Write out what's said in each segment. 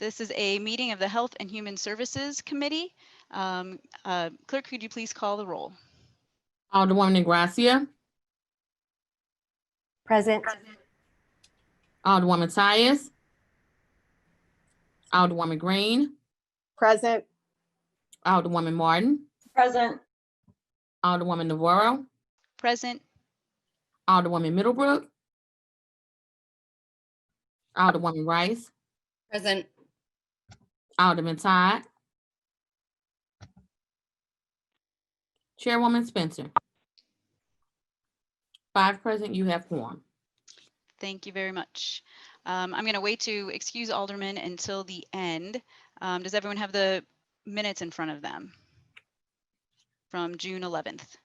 This is a meeting of the Health and Human Services Committee. Clerk, could you please call the roll? Alderwoman Ingrassia. Present. Alderwoman Tyus. Alderwoman Green. Present. Alderwoman Martin. Present. Alderwoman Navarro. Present. Alderwoman Middlebrook. Alderwoman Rice. Present. Alderman Todd. Chairwoman Spencer. 5 present, you have quorum. Thank you very much. I'm going to wait to excuse Alderman until the end. Does everyone have the minutes in front of them from June 11th?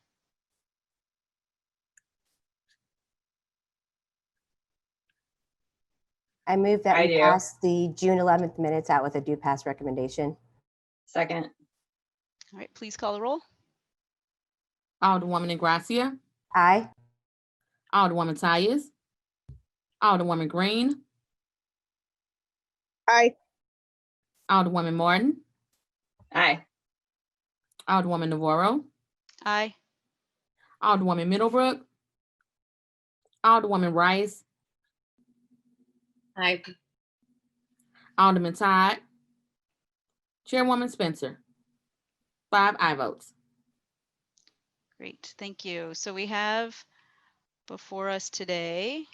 I move that we pass the June 11th minutes out with a do pass recommendation. Second. All right, please call the roll. Alderwoman Ingrassia. Aye. Alderwoman Tyus. Alderwoman Green. Aye. Alderwoman Martin. Aye. Alderwoman Navarro. Aye. Alderwoman Middlebrook. Alderwoman Rice. Aye. Alderman Todd. Chairwoman Spencer. 5 aye votes. Great, thank you. So we have before us today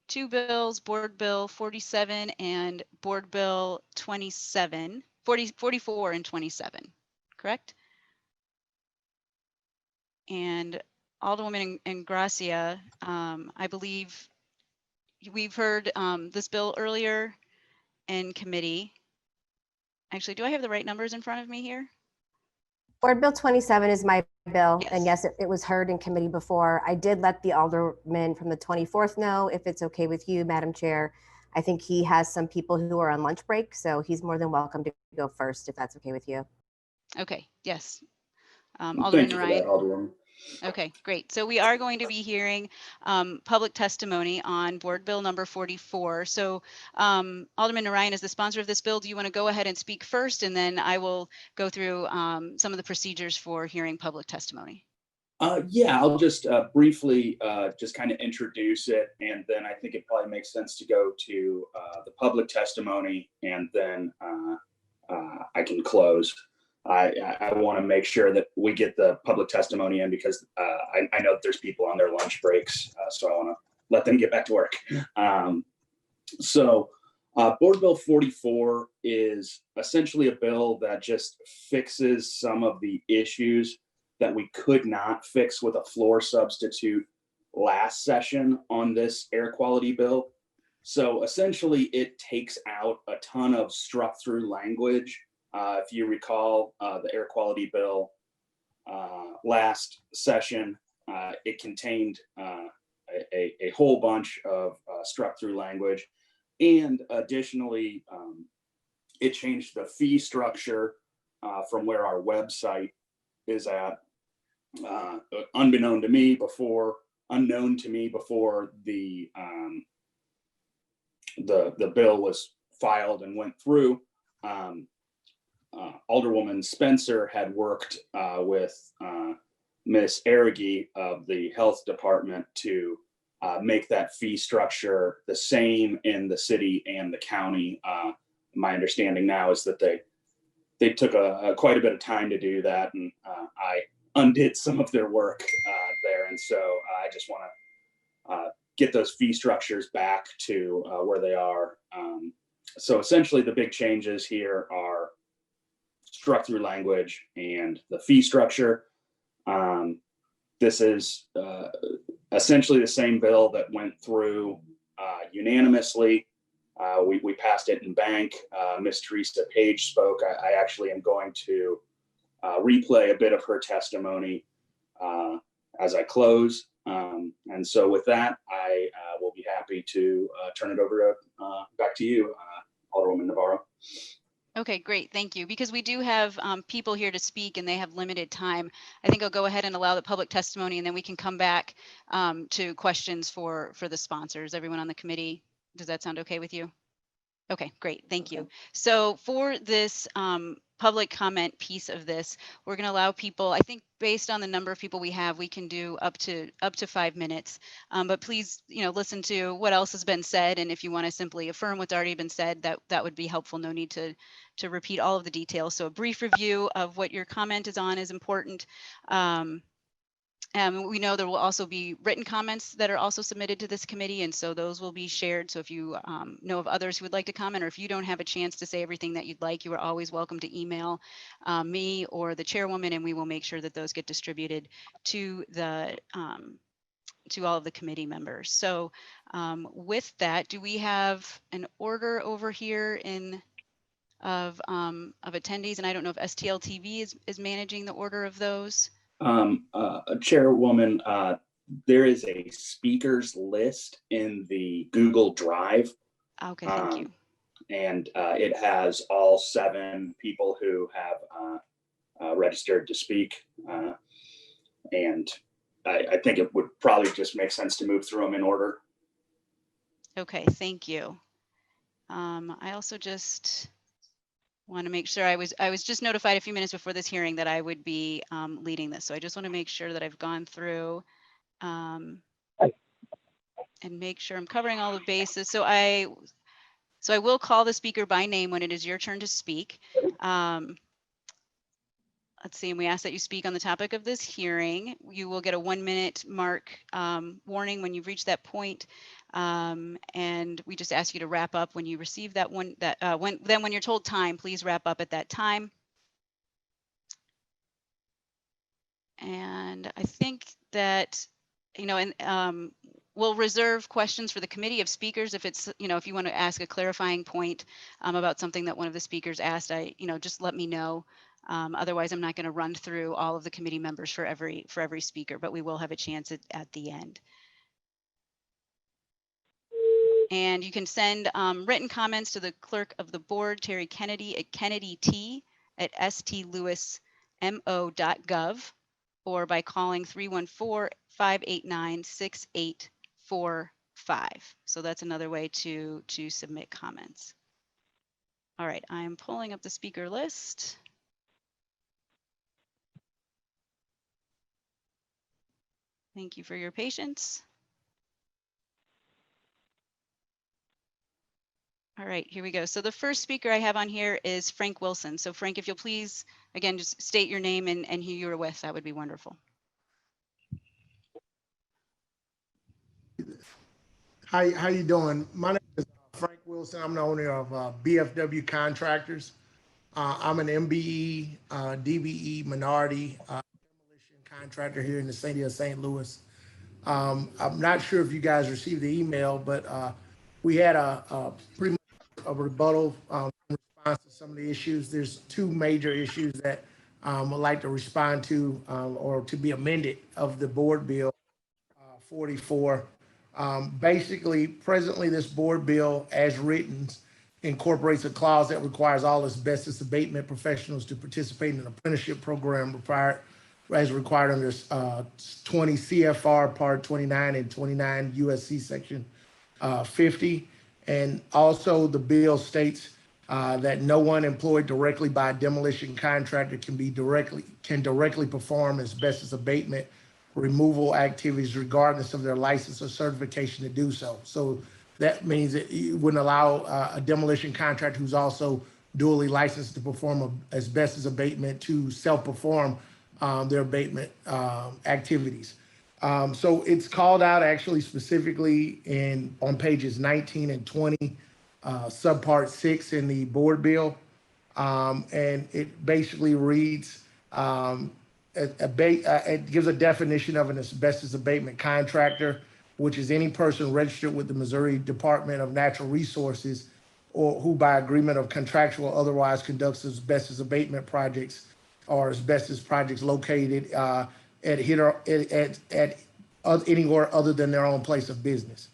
2 bills, Board Bill 47 and Board Bill 44 and 27, correct? And Alderwoman Ingrassia, I believe we've heard this bill earlier in committee. Actually, do I have the right numbers in front of me here? Board Bill 27 is my bill. Yes. And yes, it was heard in committee before. I did let the Alderman from the 24th know if it's okay with you, Madam Chair. I think he has some people who are on lunch break, so he's more than welcome to go first if that's okay with you. Okay, yes. Thank Alderman you for Narayan. that, Alderwoman. Okay, great. So we are going to be hearing public testimony on Board Bill number 44. So Alderman Narayan is the sponsor of this bill. Do you want to go ahead and speak first, and then I will go through some of the procedures for hearing public testimony? Yeah, I'll just briefly just kind of introduce it, and then I think it probably makes sense to go to the public testimony, and then I can close. I want to make sure that we get the public testimony in because I know that there's people on their lunch breaks, so I want to let them get back to work. Board Bill 44 is essentially a bill that just fixes some of the issues that we could not fix with a floor substitute last session on this air quality bill. So essentially it takes out a ton of struck through language. If you recall the air quality bill last session, it contained a whole bunch of struck through language. And additionally, it changed the fee structure from where our website is at. Unknown to me before the bill was filed and went through. Alderwoman Spencer had worked with Miss Arraghi of the health department to make that fee structure the same in the city and the county. My understanding now is that they took quite a bit of time to do that, and I undid some of their work there. And so I just want to get those fee structures back to where they are. So essentially the big changes here are struck through language and the fee structure. This is essentially the same bill that went through unanimously. We passed it in bank. Ms. Teresa Page spoke. I actually am going to replay a bit of her testimony as I close. And so with that, I will be happy to turn it over back to you, Alderwoman Navarro. Okay, great. Thank you. Because we do have people here to speak and they have limited time, I think I'll go ahead and allow the public testimony, and then we can come back to questions for the sponsors, everyone on the committee. Does that sound okay with you? Okay, great. Thank you. So for this public comment piece of this, we're going to allow people, I think based on the number of people we have, we can do up to 5 minutes. But please, listen to what else has been said. And if you want to simply affirm what's already been said, that would be helpful. No need to repeat all of the details. So a brief review of what your comment is on is important. We know there will also be written comments that are also submitted to this committee, and so those will be shared. So if you know of others who would like to comment, or if you don't have a chance to say everything that you'd like, you are always welcome to email me or the chairwoman, and we will make sure that those get distributed to the to all of the committee members. So with that, do we have an order over here of attendees? And I don't know if STL TV is managing the order of those. Chairwoman, there is a speakers list in the Google Drive. Okay, thank you. And it has all 7 people who have registered to speak. And I think it would probably just make sense to move through them in order. Okay, thank you. I also just want to make sure I was just notified a few minutes before this hearing that I would be leading this. So I just want to make sure that I've gone through and make sure I'm covering all the bases. So I will call the speaker by name when it is your turn to speak. Let's see, and we ask that you speak on the topic of this hearing. You will get a 1-minute mark warning when you've reached that point. And we just ask you to wrap up when you receive that one, when you're told time, please wrap up at that time. And I think that, we'll reserve questions for the committee of speakers if it's, if you want to ask a clarifying point about something that one of the speakers asked, just let me know. Otherwise, I'm not going to run through all of the committee members for every speaker, but we will have a chance at the end. And you can send written comments to the clerk of the board, Terry Kennedy, at kennedyt@stlewismo.gov, or by calling 314-589-6845. So that's another way to submit comments. All right, I'm pulling up the speaker list. Thank you for your patience. All right, here we go. So the first speaker I have on here is Frank Wilson. So Frank, if you'll please, again, just state your name and who you're with, that would be wonderful. How you doing? My name is Frank Wilson. I'm the owner of BFW Contractors. I'm an MBE, DBE minority demolition contractor here in the city of St. Louis. I'm not sure if you guys received the email, but we had pretty much a rebuttal in response to some of the issues. There's 2 major issues that I'd like to respond to or to be amended of the board bill 44. Basically, presently, this board bill, as written, incorporates a clause that requires all asbestos abatement professionals to participate in an apprenticeship program as required under 20 CFR Part 29 and 29 USC Section 50. And also, the bill states that no one employed directly by a demolition contractor can directly perform asbestos abatement removal activities regardless of their license or certification to do so. So that means that you wouldn't allow a demolition contractor who's also dually licensed to perform asbestos abatement to self-perform their abatement activities. So it's called out actually specifically on pages 19 and 20, subpart 6 in the board bill. And it basically reads, it gives a definition of an asbestos abatement contractor, which is any person registered with the Missouri Department of Natural Resources or who by agreement of contractual otherwise conducts asbestos abatement projects or asbestos projects located at anywhere other than their own place of business.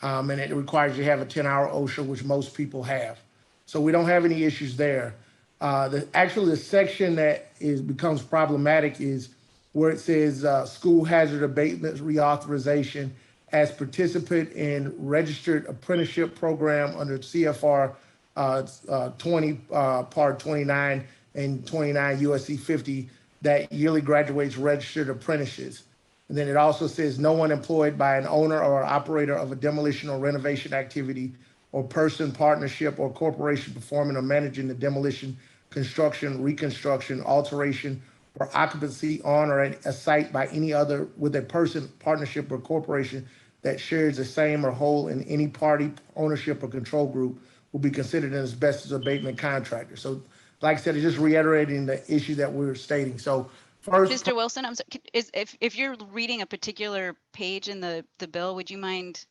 And it requires you to have a 10-hour OSHA, which most people have. So we don't have any issues there. The section that becomes problematic is where it says school hazard abatement reauthorization as participant in registered apprenticeship program under CFR 20, Part 29 and 29 USC 50 that yearly graduates registered apprentices. And then it also says no one employed by an owner or operator of a demolition or renovation activity or person, partnership, or corporation performing or managing the demolition, construction, reconstruction, alteration, or occupancy on or at a site by any other with a person, partnership, or corporation that shares the same or whole in any party, ownership, or control group will be considered an asbestos abatement contractor. So, like I said, it's just reiterating the issue that we were stating. So, first, Mr. Wilson, I'm sorry, if you're reading a particular page in the bill, would you mind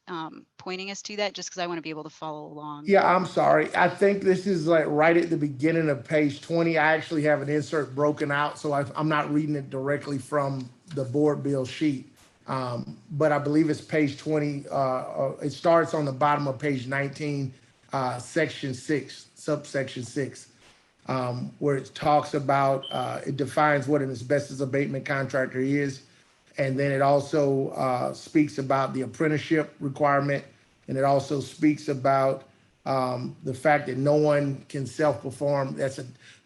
pointing us to that, just because I want to be able to follow along? yeah, I'm sorry. I think this is like right at the beginning of page 20. I actually have an insert broken out, so I'm not reading it directly from the board bill sheet. But I believe it's page 20. It starts on the bottom of page 19, section 6, subsection 6, where it talks about, it defines what an asbestos abatement contractor is. And then it also speaks about the apprenticeship requirement. And it also speaks about the fact that no one can self-perform.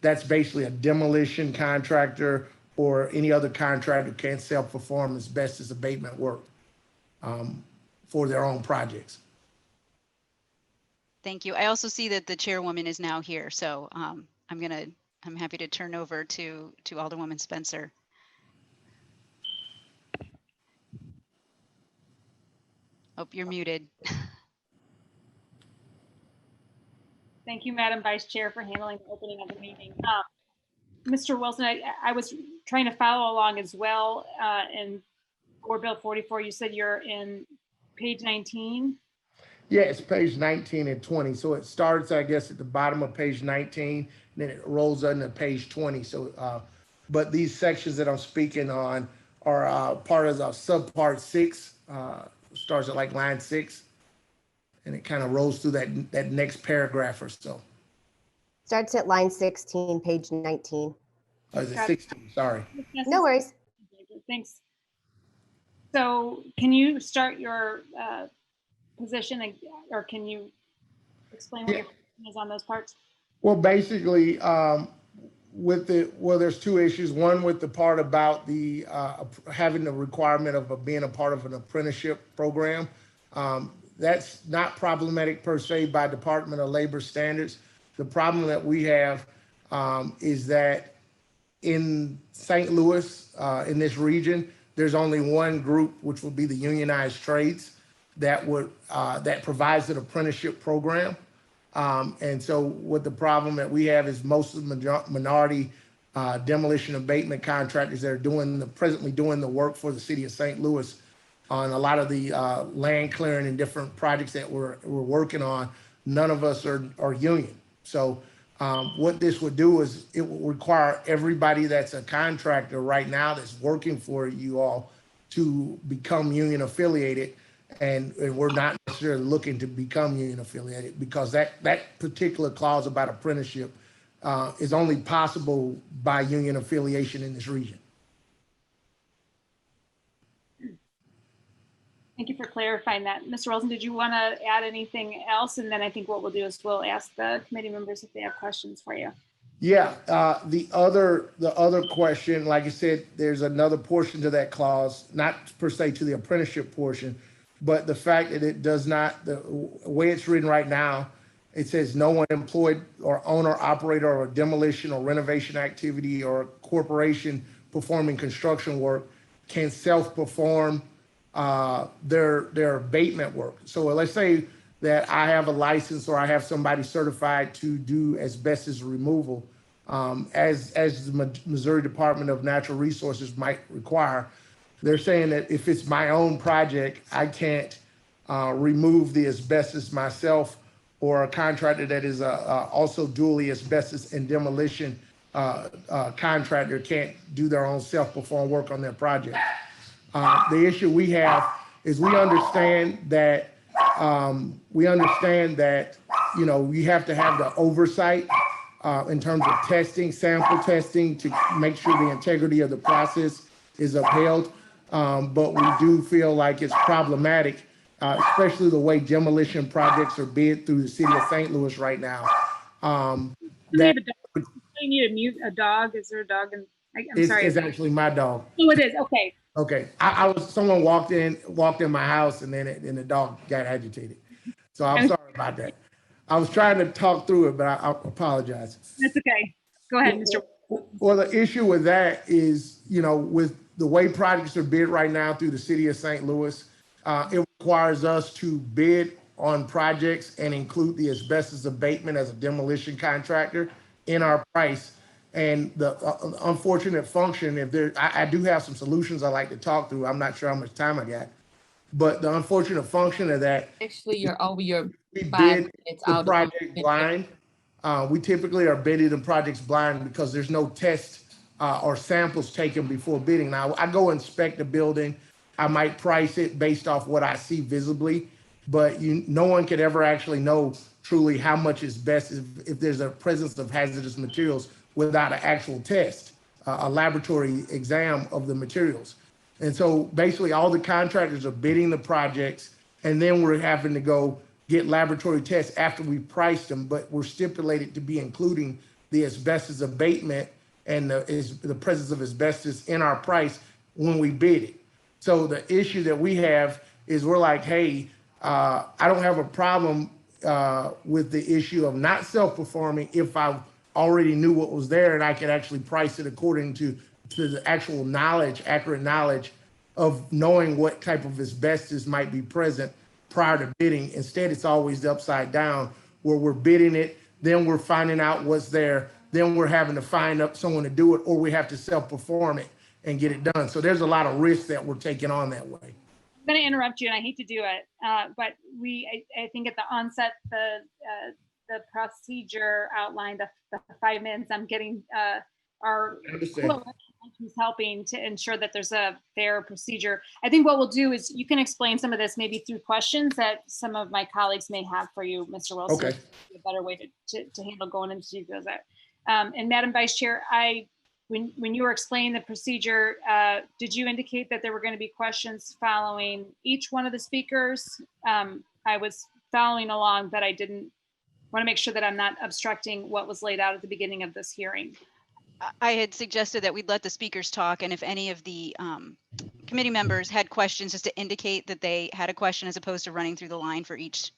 That's basically a demolition contractor or any other contractor can't self-perform asbestos abatement work for their own projects. Thank you. I also see that the chairwoman is now here, so I'm happy to turn over to Alderwoman Spencer. Oh, you're muted. Thank you, Madam Vice Chair, for handling the opening of the meeting. Mr. Wilson, I was trying to follow along as well. In Board Bill 44, you said you're in page 19. Yeah, it's page 19 and 20. So it starts, I guess, at the bottom of page 19, and then it rolls into page 20. So, but these sections that I'm speaking on are part of the subpart 6, starts at like line 6, and it kind of rolls through that next paragraph or so. Starts at line 16, page 19. Oh, is it 16? Sorry. No worries. Thanks. So can you start your position, or can you explain what your position is on those parts? Well, basically, there's two issues. One with the part about the having the requirement of being a part of an apprenticeship program. That's not problematic per se by Department of Labor standards. The problem that we have is that in St. Louis, in this region, there's only one group, which will be the unionized trades, that provides an apprenticeship program. And so what the problem that we have is most of the minority demolition abatement contractors that are presently doing the work for the city of St. Louis on a lot of the land clearing and different projects that we're working on. None of us are union. So what this would do is it will require everybody that's a contractor right now that's working for you all to become union affiliated. And we're not necessarily looking to become union affiliated, because that particular clause about apprenticeship is only possible by union affiliation in this region. Thank you for clarifying that. Mr. Wilson, did you want to add anything else? And then I think what we'll do is we'll ask the committee members if they have questions for you. Yeah, the other question, like I said, there's another portion to that clause, not per se to the apprenticeship portion, but the fact that it does not, the way it's written right now, it says no one employed or owner, operator, or demolition or renovation activity or corporation performing construction work can self-perform their abatement work. So let's say that I have a license or I have somebody certified to do asbestos removal, as the Missouri Department of Natural Resources might require. They're saying that if it's my own project, I can't remove the asbestos myself, or a contractor that is also dually asbestos and demolition contractor can't do their own self-perform work on their project. The issue we have is we understand that you know, you have to have the oversight in terms of testing, sample testing, to make sure the integrity of the process is upheld. But we do feel like it's problematic, especially the way demolition projects are bid through the city of St. Louis right now, Do we have a dog? You need to mute a dog. Is there a dog? I'm sorry. It's actually my dog. Oh, it is. Okay. Okay, someone walked in my house and then the dog got agitated. So I'm sorry about that. I was trying to talk through it, but I apologize. That's okay. Go ahead, Mr. Well, the issue with that is, with the way projects are bid right now through the city of St. Louis, it requires us to bid on projects and include the asbestos abatement as a demolition contractor in our price. And the unfortunate function, I do have some solutions I like to talk through. I'm not sure how much time I got, but the unfortunate function of that, Actually, you're over your we 5 bid minutes, the Alderwoman. project blind. We typically are bidding the projects blind because there's no test or samples taken before bidding. Now, I go inspect the building. I might price it based off what I see visibly, but no one could ever actually know truly how much is best if there's a presence of hazardous materials without an actual test, a laboratory exam of the materials. And so basically all the contractors are bidding the projects, and then we're having to go get laboratory tests after we priced them, but we're stipulated to be including the asbestos abatement and the presence of asbestos in our price when we bid it. So the issue that we have is we're like, hey, I don't have a problem with the issue of not self-performing if I already knew what was there and I could actually price it according to the actual knowledge, accurate knowledge of knowing what type of asbestos might be present prior to bidding. Instead, it's always the upside down where we're bidding it, then we're finding out what's there, then we're having to find up someone to do it, or we have to self-perform it and get it done. So there's a lot of risk that we're taking on that way. I'm going to interrupt you, and I hate to do it, but I think at the onset, the procedure outlined the 5 minutes. I'm getting our who's helping to ensure that there's a fair procedure. I think what we'll do is you can explain some of this maybe through questions that some of my colleagues may have for you, Mr. Wilson. Okay. A better way to handle going into details. And Madam Vice Chair, when you were explaining the procedure, did you indicate that there were going to be questions following each one of the speakers? I was following along, but I didn't want to make sure that I'm not obstructing what was laid out at the beginning of this hearing. I had suggested that we'd let the speakers talk, and if any of the committee members had questions, just to indicate that they had a question as opposed to running through the line for each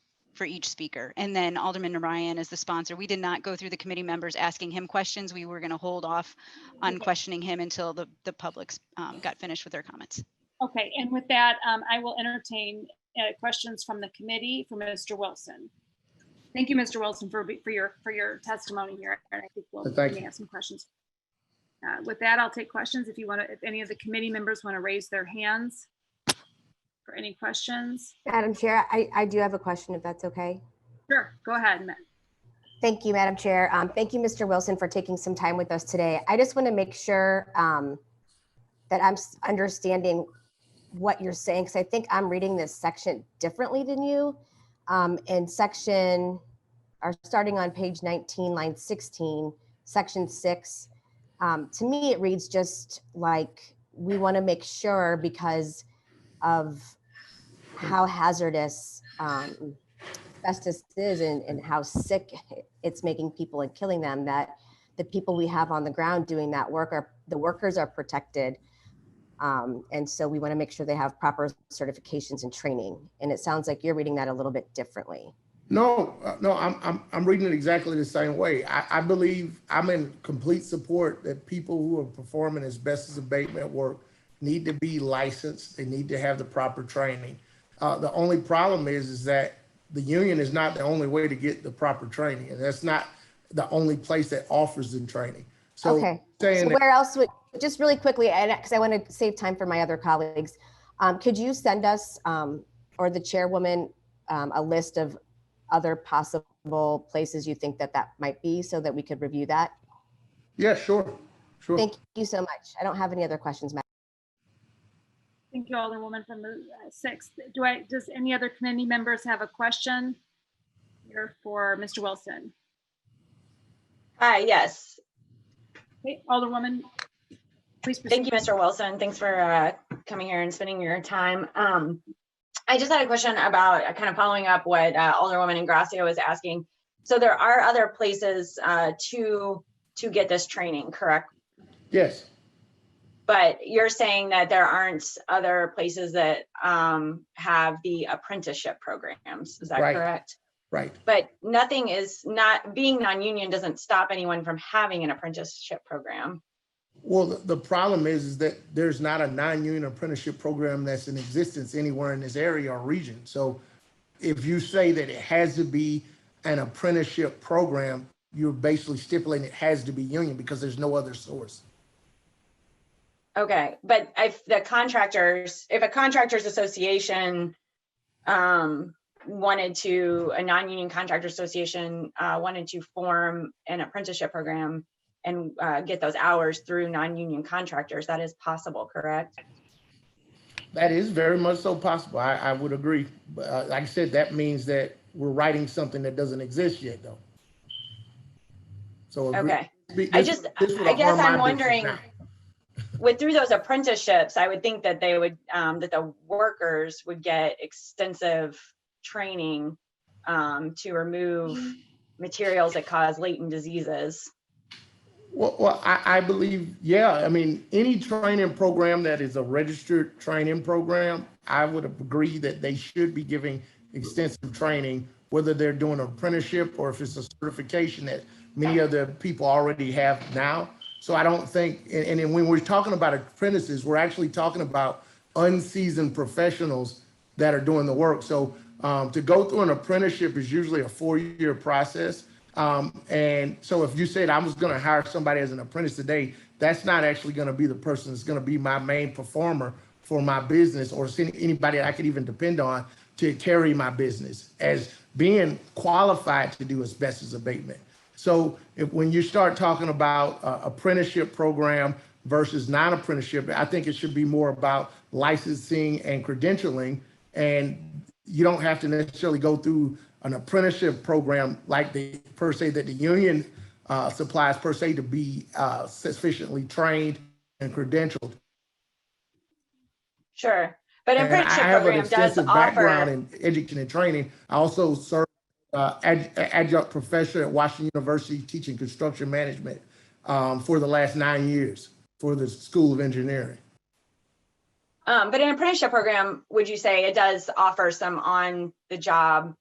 speaker. And then Alderman Narayan as the sponsor. We did not go through the committee members asking him questions. We were going to hold off on questioning him until the public got finished with their comments. Okay, and with that, I will entertain questions from the committee for Mr. Wilson. Thank you, Mr. Wilson, for your testimony here. And I think we'll may have some questions. With that, I'll take questions if any of the committee members want to raise their hands for any questions. Madam Chair, I do have a question, if that's okay. Sure, go ahead. Thank you, Madam Chair. Thank you, Mr. Wilson, for taking some time with us today. I just want to make sure that I'm understanding what you're saying, because I think I'm reading this section differently than you. In starting on page 19, line 16, section 6, to me, it reads just like we want to make sure, because of how hazardous asbestos is and how sick it's making people and killing them, that the people we have on the ground doing that work the workers are protected. And so we want to make sure they have proper certifications and training. And it sounds like you're reading that a little bit differently. No, I'm reading it exactly the same way. I believe I'm in complete support that people who are performing asbestos abatement work need to be licensed. They need to have the proper training. The only problem is that the union is not the only way to get the proper training, and that's not the only place that offers the training. So, okay. So where else would, just really quickly, because I want to save time for my other colleagues, could you send us or the chairwoman a list of other possible places you think that might be, so that we could review that? Yeah, sure. Thank you so much. I don't have any other questions, Madam. Thank you, Alderwoman from the 6th. Does any other committee members have a question here for Mr. Wilson? Yes. Okay, Alderwoman, please proceed. Thank you, Mr. Wilson. Thanks for coming here and spending your time. I just had a question about kind of following up what Alderwoman Ingrassia was asking. So there are other places to get this training, correct? Yes, But you're saying that there aren't other places that have the apprenticeship programs, is that Right. correct? right. But nothing is not, being non-union doesn't stop anyone from having an apprenticeship program. Well, the problem is that there's not a non-union apprenticeship program that's in existence anywhere in this area or region. So if you say that it has to be an apprenticeship program, you're basically stipulating it has to be union because there's no other source. Okay, but if a contractors association wanted to, a non-union contractor association wanted to form an apprenticeship program and get those hours through non-union contractors, that is possible, correct? That is very much so possible. I would agree. But like I said, that means that we're writing something that doesn't exist yet, though. So Okay. this I would guess harm my I'm business wondering, now. through those apprenticeships, I would think that they would, that the workers would get extensive training to remove materials that cause latent diseases. Well, I believe, yeah. I mean, any training program that is a registered training program, I would agree that they should be giving extensive training, whether they're doing an apprenticeship or if it's a certification that many of the people already have now. So I don't think, and then when we're talking about apprentices, we're actually talking about unseasoned professionals that are doing the work. So to go through an apprenticeship is usually a 4-year process. And so if you said I was going to hire somebody as an apprentice today, that's not actually going to be the person that's going to be my main performer for my business or anybody I could even depend on to carry my business as being qualified to do asbestos abatement. So when you start talking about apprenticeship program versus non-apprenticeship, I think it should be more about licensing and credentialing. And you don't have to necessarily go through an apprenticeship program like per se that the union supplies per se to be sufficiently trained and credentialed. Sure, but an And apprenticeship I have an program does extensive background offer. in education and training. I also serve adjunct professor at Washington University teaching construction management for the last 9 years for the School of Engineering. But an apprenticeship program, would you say it does offer some on-the-job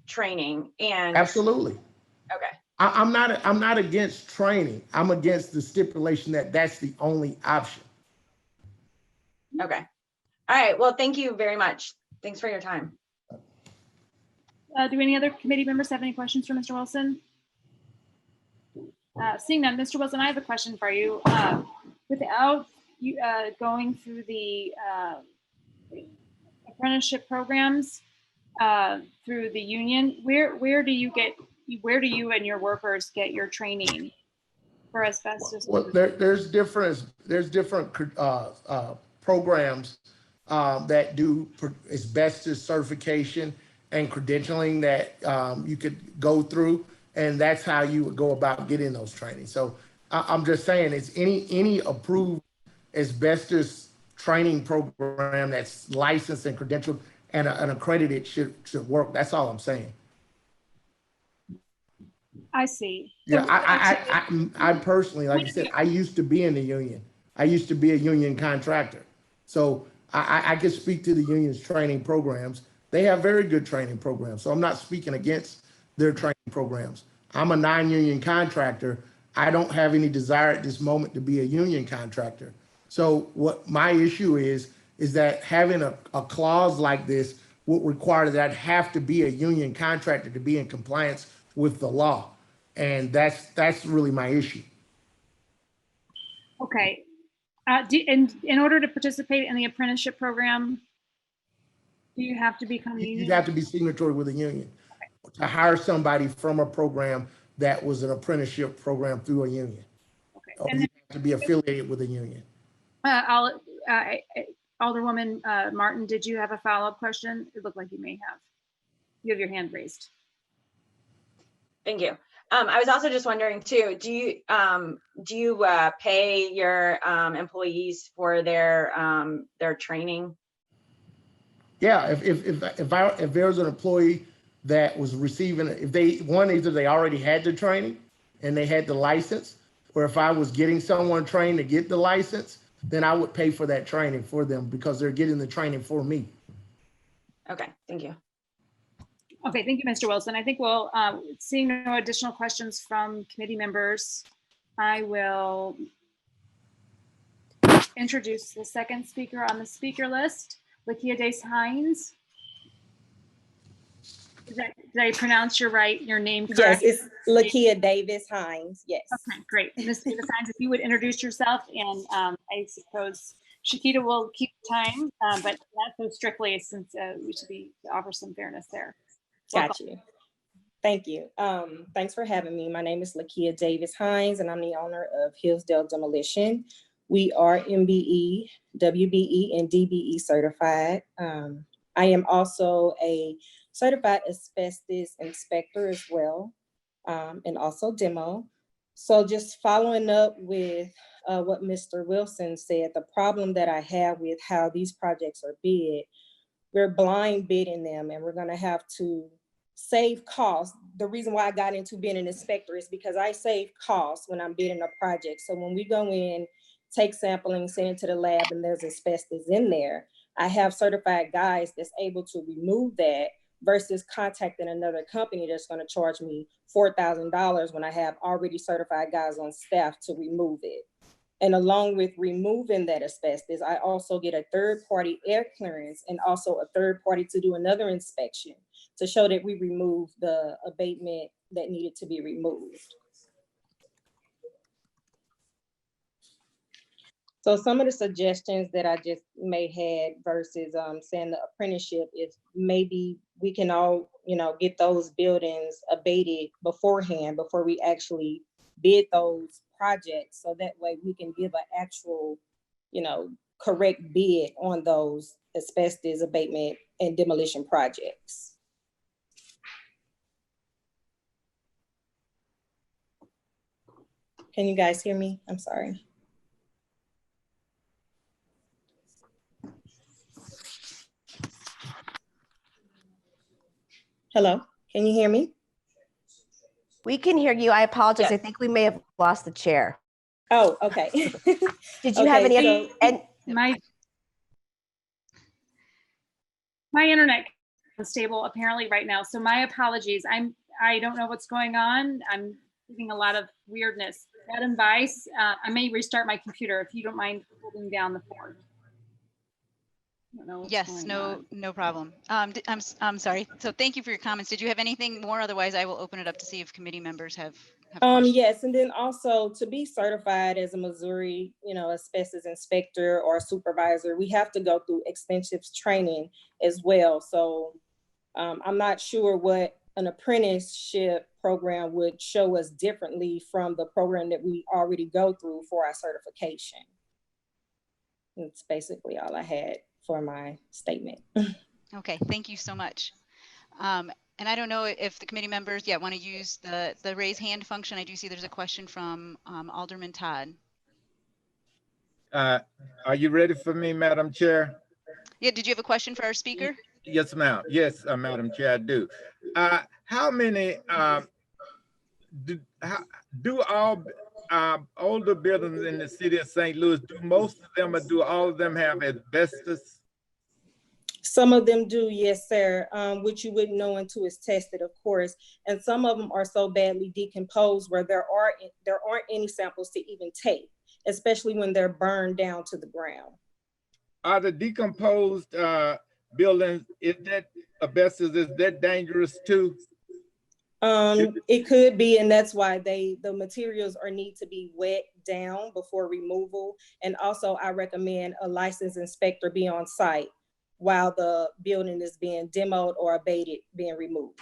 training? And Absolutely. okay, I'm not against training. I'm against the stipulation that that's the only option. okay, all right. Well, thank you very much. Thanks for your time. Do any other committee members have any questions for Mr. Wilson? Seeing none, Mr. Wilson, I have a question for you. Without you going through the apprenticeship programs through the union, where do you and your workers get your training for asbestos? Well, there's different programs that do asbestos certification and credentialing that you could go through, and that's how you would go about getting those trainings. So I'm just saying, it's any approved asbestos training program that's licensed and credentialed and accredited should work. That's all I'm saying. I see. Yeah, I personally, like I said, I used to be in the union. I used to be a union contractor. So I can speak to the union's training programs. They have very good training programs. So I'm not speaking against their training programs. I'm a non-union contractor. I don't have any desire at this moment to be a union contractor. So what my issue is that having a clause like this would require that I'd have to be a union contractor to be in compliance with the law. And that's really my issue. Okay. And in order to participate in the apprenticeship program, do you have to become union? You'd have to be signatory with a union to hire somebody from a program that was an apprenticeship program through a union. Okay. Or And you have to be affiliated with a union. Alderwoman Martin, did you have a follow-up question? It looked like you may have. You have your hand raised. Thank you. I was also just wondering too, do you pay your employees for their training? Yeah, if there's an employee that was receiving, if they, one, either they already had the training and they had the license, or if I was getting someone trained to get the license, then I would pay for that training for them because they're getting the training for me. Okay, thank you. Okay, thank you, Mr. Wilson. I think we'll, seeing no additional questions from committee members, I will introduce the second speaker on the speaker list, Lakia Dace-Hines. Did I pronounce your name correct? Yes, it's Lakia Davis-Hines, yes. Okay, great. Ms. Davis-Hines, if you would introduce yourself, and I suppose Shakita will keep time, but not so strictly, since we should be to offer some fairness there. Got you. Thank you. Thanks for having me. My name is Lakia Davis-Hines, and I'm the owner of Hillsdale Demolition. We are MBE, WBE, and DBE certified. I am also a certified asbestos inspector as well, and also demo. So just following up with what Mr. Wilson said, the problem that I have with how these projects are bid, we're blind bidding them, and we're gonna have to save costs. The reason why I got into being an inspector is because I save costs when I'm bidding a project. So when we go in, take sampling, send it to the lab, and there's asbestos in there, I have certified guys that's able to remove that versus contacting another company that's going to charge me $4,000 when I have already certified guys on staff to remove it. And along with removing that asbestos, I also get a third-party air clearance and also a third party to do another inspection to show that we removed the abatement that needed to be removed. So some of the suggestions that I just made had versus saying the apprenticeship is maybe we can all, get those buildings abated beforehand before we actually bid those projects. So that way we can give an actual, correct bid on those asbestos abatement and demolition projects. Can you guys hear me? I'm sorry. Hello, can you hear me? We can hear you. I apologize. Yeah. I think we may have lost the chair. Oh, okay. Did you have Okay, any so- other? And My internet is unstable apparently right now, so my apologies. I don't know what's going on. I'm getting a lot of weirdness. Madam Vice, I may restart my computer if you don't mind holding down the phone. I don't know what's Yes, going no, on. no problem. I'm sorry. So thank you for your comments. Did you have anything more? Otherwise, I will open it up to see if committee members have questions. Yes, and then also to be certified as a Missouri, asbestos inspector or supervisor, we have to go through extensive training as well. So I'm not sure what an apprenticeship program would show us differently from the program that we already go through for our certification. That's basically all I had for my statement. Okay, thank you so much. And I don't know if the committee members, want to use the raise hand function. I do see there's a question from Alderman Todd. Are you ready for me, Madam Chair? Yeah, did you have a question for our speaker? Yes, ma'am. Yes, Madam Chair, I do. How many do all older buildings in the city of St. Louis, do most of them or do all of them have asbestos? Some of them do, yes, sir, which you wouldn't know until it's tested, of course. And some of them are so badly decomposed where there aren't any samples to even take, especially when they're burned down to the ground. Are the decomposed buildings, is that asbestos, is that dangerous too? It could be, and that's why the materials need to be wet down before removal. And also I recommend a licensed inspector be on site while the building is being demoed or abated, being removed.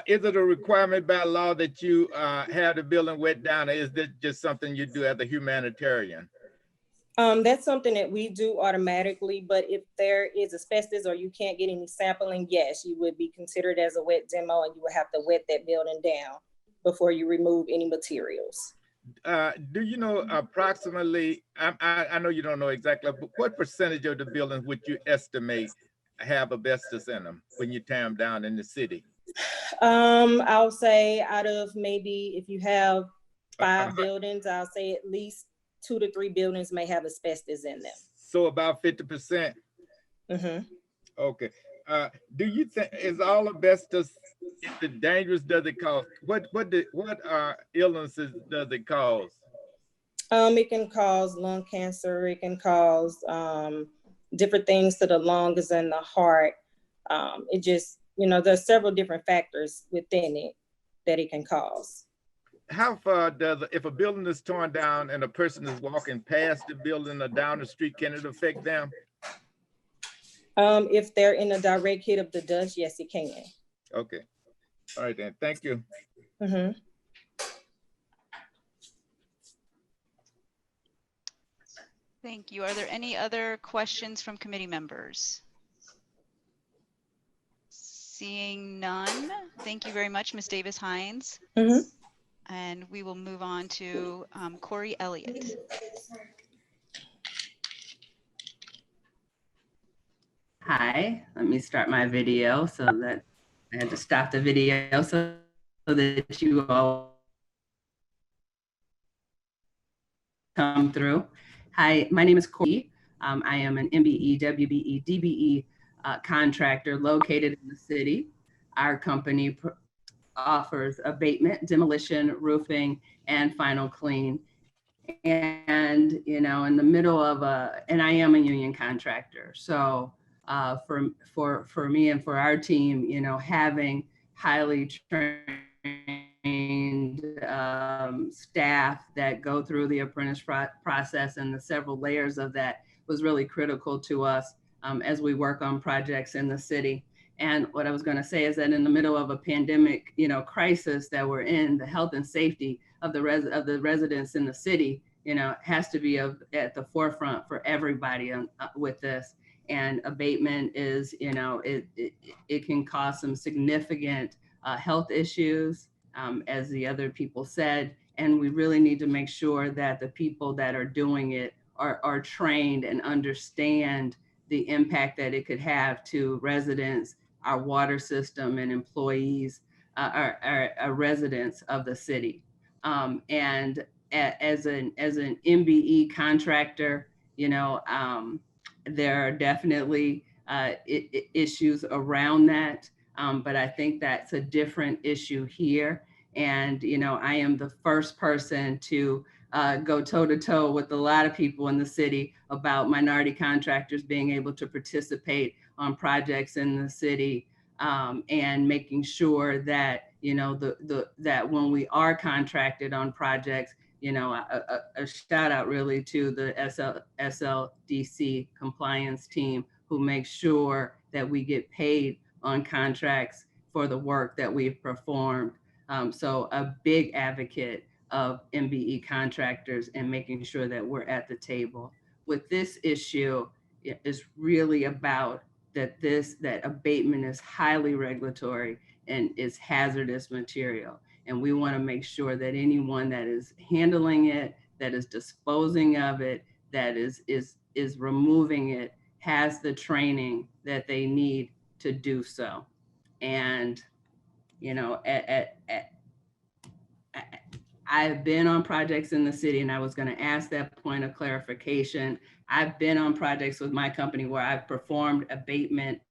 Is it a requirement by law that you have the building wet down, or is that just something you do as a humanitarian? That's something that we do automatically, but if there is asbestos or you can't get any sampling, yes, you would be considered as a wet demo and you would have to wet that building down before you remove any materials. Do you know approximately, I know you don't know exactly, but what percentage of the buildings would you estimate have asbestos in them when you tear them down in the city? I'll say out of maybe if you have 5 buildings, I'll say at least 2 to 3 buildings may have asbestos in them. So about 50%. Mm-hmm. Okay. Do you think is all asbestos, is it dangerous? Does it cause what illnesses does it cause? It can cause lung cancer. It can cause different things to the lungs and the heart. It just, there's several different factors within it that it can cause. How far does, if a building is torn down and a person is walking past the building or down the street, can it affect them? If they're in a direct hit of the dust, yes, it can. Okay. All right then. Thank you. Mm-hmm. Thank you. Are there any other questions from committee members? Seeing none, thank you very much, Ms. Davis-Hines. Mm-hmm. And we will move on to Corey Elliott. Hi, let me start my video so that I had to stop the video so that you all come through. Hi, my name is Corey. I am an MBE, WBE, DBE contractor located in the city. Our company offers abatement, demolition, roofing, and final clean. And, in the middle of and I am a union contractor. So for me and for our team, having highly trained staff that go through the apprentice process and the several layers of that was really critical to us as we work on projects in the city. And what I was going to say is that in the middle of a pandemic, crisis that we're in, the health and safety of the residents in the city, has to be at the forefront for everybody with this. And abatement is, it can cause some significant health issues, as the other people said. And we really need to make sure that the people that are doing it are trained and understand the impact that it could have to residents, our water system, and employees, our residents of the city. And as an MBE contractor, there are definitely issues around that, but I think that's a different issue here. And I am the first person to go toe-to-toe with a lot of people in the city about minority contractors being able to participate on projects in the city, and making sure that that when we are contracted on projects, a shout out really to the SLDC compliance team who makes sure that we get paid on contracts for the work that we've performed. So a big advocate of MBE contractors and making sure that we're at the table. With this issue, it is really about that abatement is highly regulatory and is hazardous material. And we want to make sure that anyone that is handling it, that is disposing of it, that is removing it, has the training that they need to do so. And, I've been on projects in the city, and I was going to ask that point of clarification. I've been on projects with my company where I've performed abatement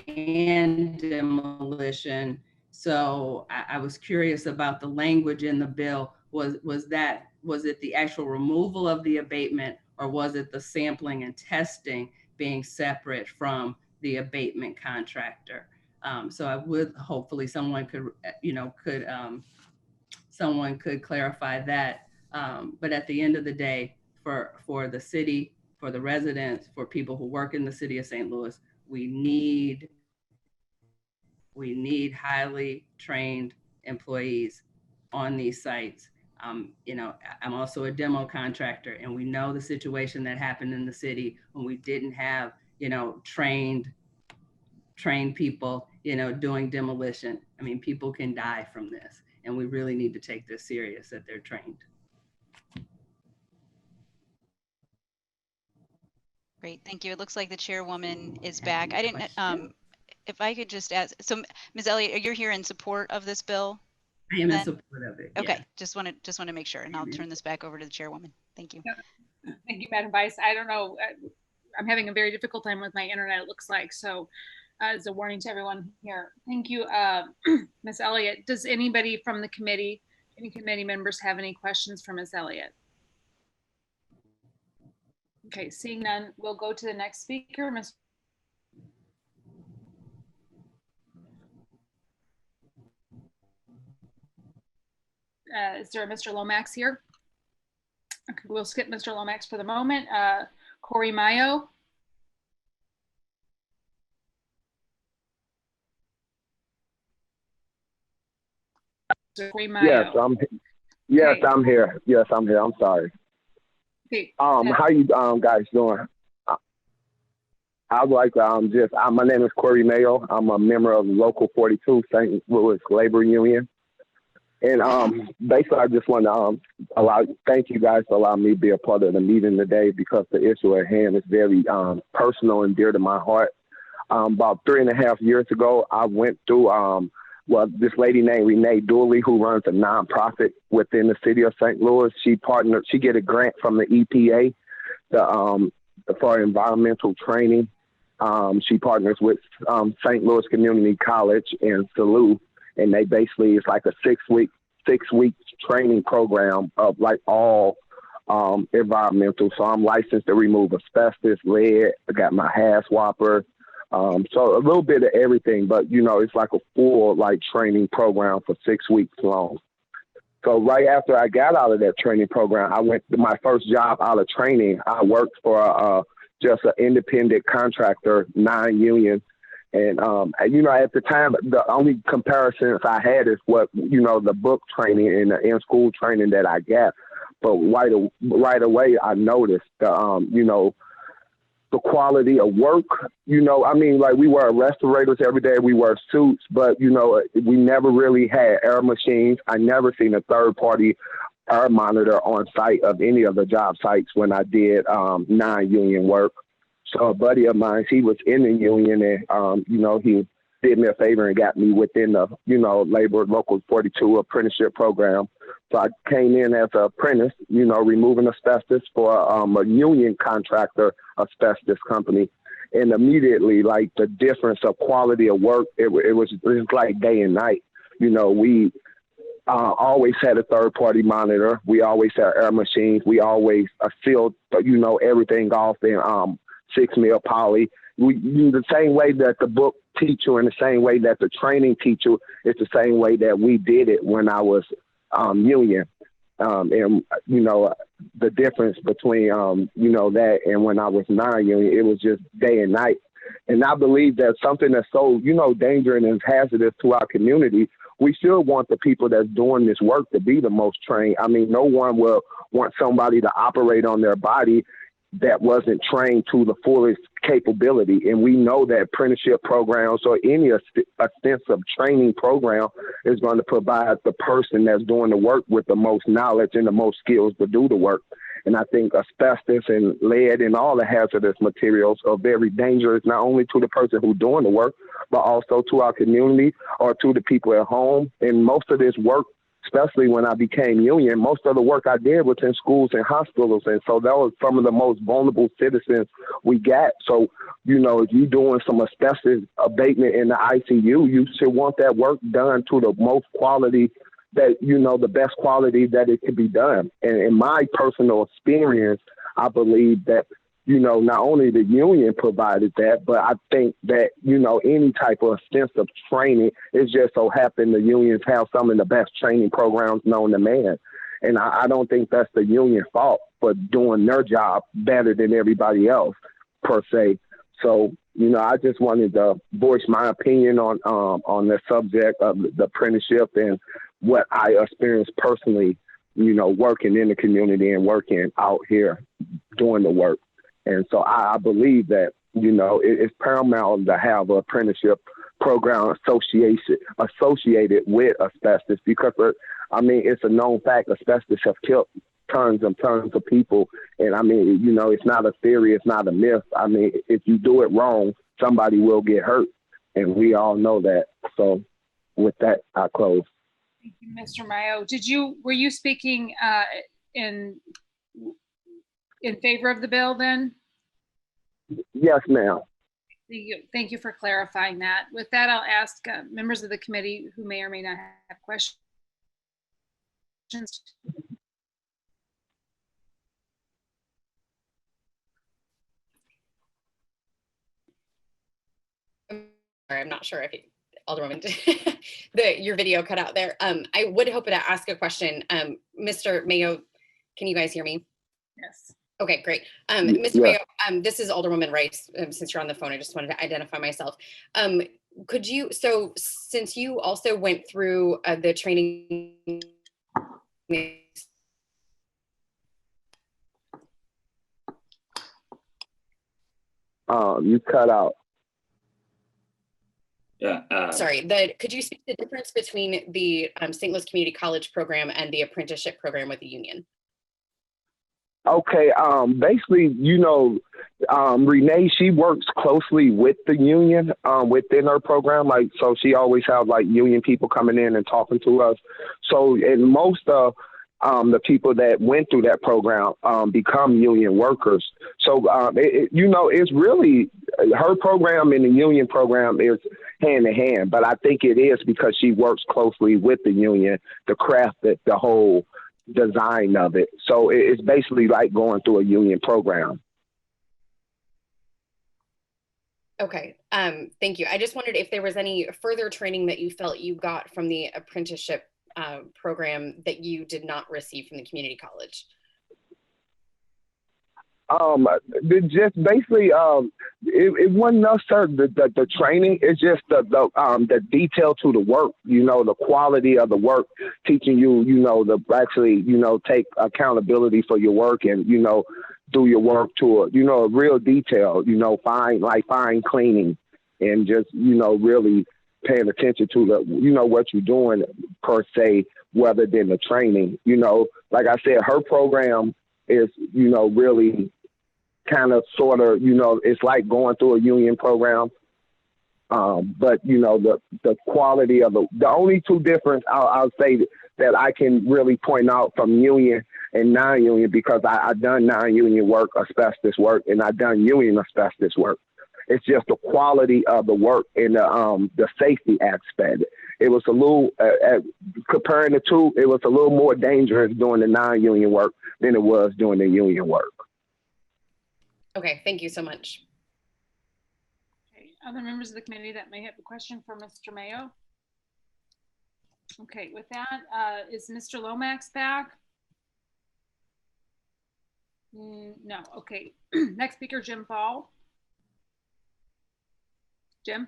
and demolition. So I was curious about the language in the bill. Was it the actual removal of the abatement, or was it the sampling and testing being separate from the abatement contractor? So I would hopefully someone could clarify that. But at the end of the day, for the city, for the residents, for people who work in the city of St. Louis, we need highly trained employees on these sites. I'm also a demo contractor, and we know the situation that happened in the city when we didn't have, trained people, doing demolition. I mean, people can die from this, and we really need to take this serious that they're trained. Great, thank you. It looks like the chairwoman is back. I didn't, if I could just ask, so Ms. Elliott, you're here in support of this bill? I am in Then- support of it. Okay, yeah. just want to make sure, and I'll turn this back over to the chairwoman. Thank you. Thank you, Madam Vice. I don't know, I'm having a very difficult time with my internet, it looks like, so as a warning to everyone here. Thank you, Ms. Elliott. Does anybody from the committee, any committee members have any questions for Ms. Elliott? Okay, seeing none, we'll go to the next speaker, Ms. Is there a Mr. Lomax here? Okay, we'll skip Mr. Lomax for the moment. Corey Mayo. Corey Mayo. Yes, yes, Okay. I'm here. Yes, I'm here. I'm sorry. Okay. How you guys doing? I'd like just my name is Corey Mayo. I'm a member of Local 42 St. Louis Labor Union, and basically I just want to thank you guys for allowing me to be a part of the meeting today, because the issue at hand is very personal and dear to my heart. About 3.5 years ago, I went through this lady named Renee Dooley, who runs a nonprofit within the city of St. Louis. She get a grant from the EPA, for environmental training. She partners with St. Louis Community College and Salou, and they basically, it's like a 6-week training program of like all environmental. So I'm licensed to remove asbestos, lead. I got my hash whopper. So a little bit of everything, but it's like a full training program for 6 weeks long. So right after I got out of that training program, I went to my first job out of training. I worked for just an independent contractor, non-union. And, at the time, the only comparisons I had is what, the book training and the in-school training that I got. But right away, I noticed, the quality of work, we wear respirators every day, we wear suits, but, we never really had air machines. I never seen a third-party air monitor on site of any of the job sites when I did non-union work. So a buddy of mine, he was in the union, and, he did me a favor and got me within the, labor Local 42 apprenticeship program. So I came in as an apprentice, removing asbestos for a union contractor asbestos company. And immediately, the difference of quality of work, it was like day and night. We always had a third-party monitor. We always had air machines. We always sealed, everything off in 6-mil poly. The same way that the book teach you and the same way that the training teach you, it's the same way that we did it when I was union. And, the difference between, that and when I was non-union, it was just day and night. And I believe that something that's so, dangerous and hazardous to our community, we still want the people that's doing this work to be the most trained. I mean, no one will want somebody to operate on their body that wasn't trained to the fullest capability. And we know that apprenticeship programs or any extensive training program is going to provide the person that's doing the work with the most knowledge and the most skills to do the work. And I think asbestos and lead and all the hazardous materials are very dangerous, not only to the person who's doing the work, but also to our community or to the people at home. And most of this work, especially when I became union, most of the work I did was in schools and hospitals. And so that was some of the most vulnerable citizens we got. So, if you're doing some asbestos abatement in the ICU, you should want that work done to the most quality that, the best quality that it can be done. And in my personal experience, I believe that, not only the union provided that, but I think that, any type of extensive training, it just so happened the unions have some of the best training programs known to man. And I don't think that's the union fault for doing their job better than everybody else, per se. So, I just wanted to voice my opinion on the subject of the apprenticeship and what I experienced personally, working in the community and working out here doing the work. And so I believe that, it's paramount to have an apprenticeship program associated with asbestos because, it's a known fact asbestos have killed tons and tons of people. And it's not a theory, it's not a myth. If you do it wrong, somebody will get hurt. and we all know that. So with that, I close. Thank you, Mr. Mayo. Were you speaking in favor of the bill then? Yes, ma'am. Thank you for clarifying that. With that, I'll ask members of the committee who may or may not have questions. I'm not sure if Alderwoman, your video cut out there. I would hope to ask a question. Mr. Mayo, can you guys hear me? Yes. Okay, great. Mr. Mayo, this is Alderwoman Rice. Since you're on the phone, I just wanted to identify myself. Could you, so since you also went through the training, You cut out. Yeah. Sorry, could you speak the difference between the St. Louis Community College program and the apprenticeship program with the union? Okay, basically, Renee, she works closely with the union within her program. Like, so she always have like union people coming in and talking to us. So, and most of the people that went through that program become union workers. So, it's really her program and the union program is hand in hand. But I think it is because she works closely with the union to craft the whole design of it. So it's basically like going through a union program. Okay, thank you. I just wondered if there was any further training that you felt you got from the apprenticeship program that you did not receive from the community college. Just basically, it wasn't necessarily the training. It's just the detail to the work. The quality of the work, teaching you, to actually, take accountability for your work and do your work to a real detail. Fine cleaning, and just really paying attention to what you're doing per se, rather than the training. Like I said, her program is really kind of sort of it's like going through a union program, but the quality of the only two difference I'll say that I can really point out from union and non-union, because I've done non-union work, asbestos work, and I've done union asbestos work. It's just the quality of the work and the safety aspect. It was a little, comparing the two, it was a little more dangerous doing the non-union work than it was doing the union work. Okay, thank you so much. Okay, other members of the committee that may have a question for Mr. Mayo? Okay, with that, is Mr. Lomax back? No, okay. Next speaker, Jim Fall. Jim?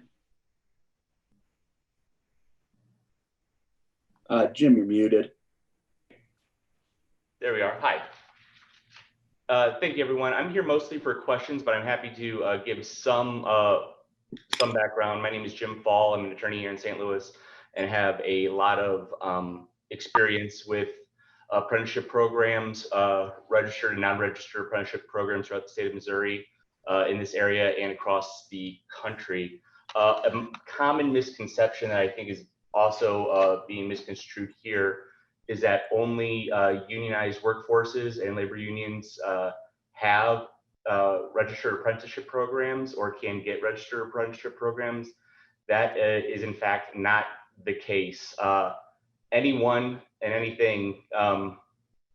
Jim, you're muted. There we are. Hi. Thank you, everyone. I'm here mostly for questions, but I'm happy to give some background. My name is Jim Fall. I'm an attorney here in St. Louis and have a lot of experience with apprenticeship programs, registered and non-registered apprenticeship programs throughout the state of Missouri, in this area and across the country. A common misconception that I think is also being misconstrued here is that only unionized workforces and labor unions have registered apprenticeship programs or can get registered apprenticeship programs. That is in fact not the case. Anyone and anything,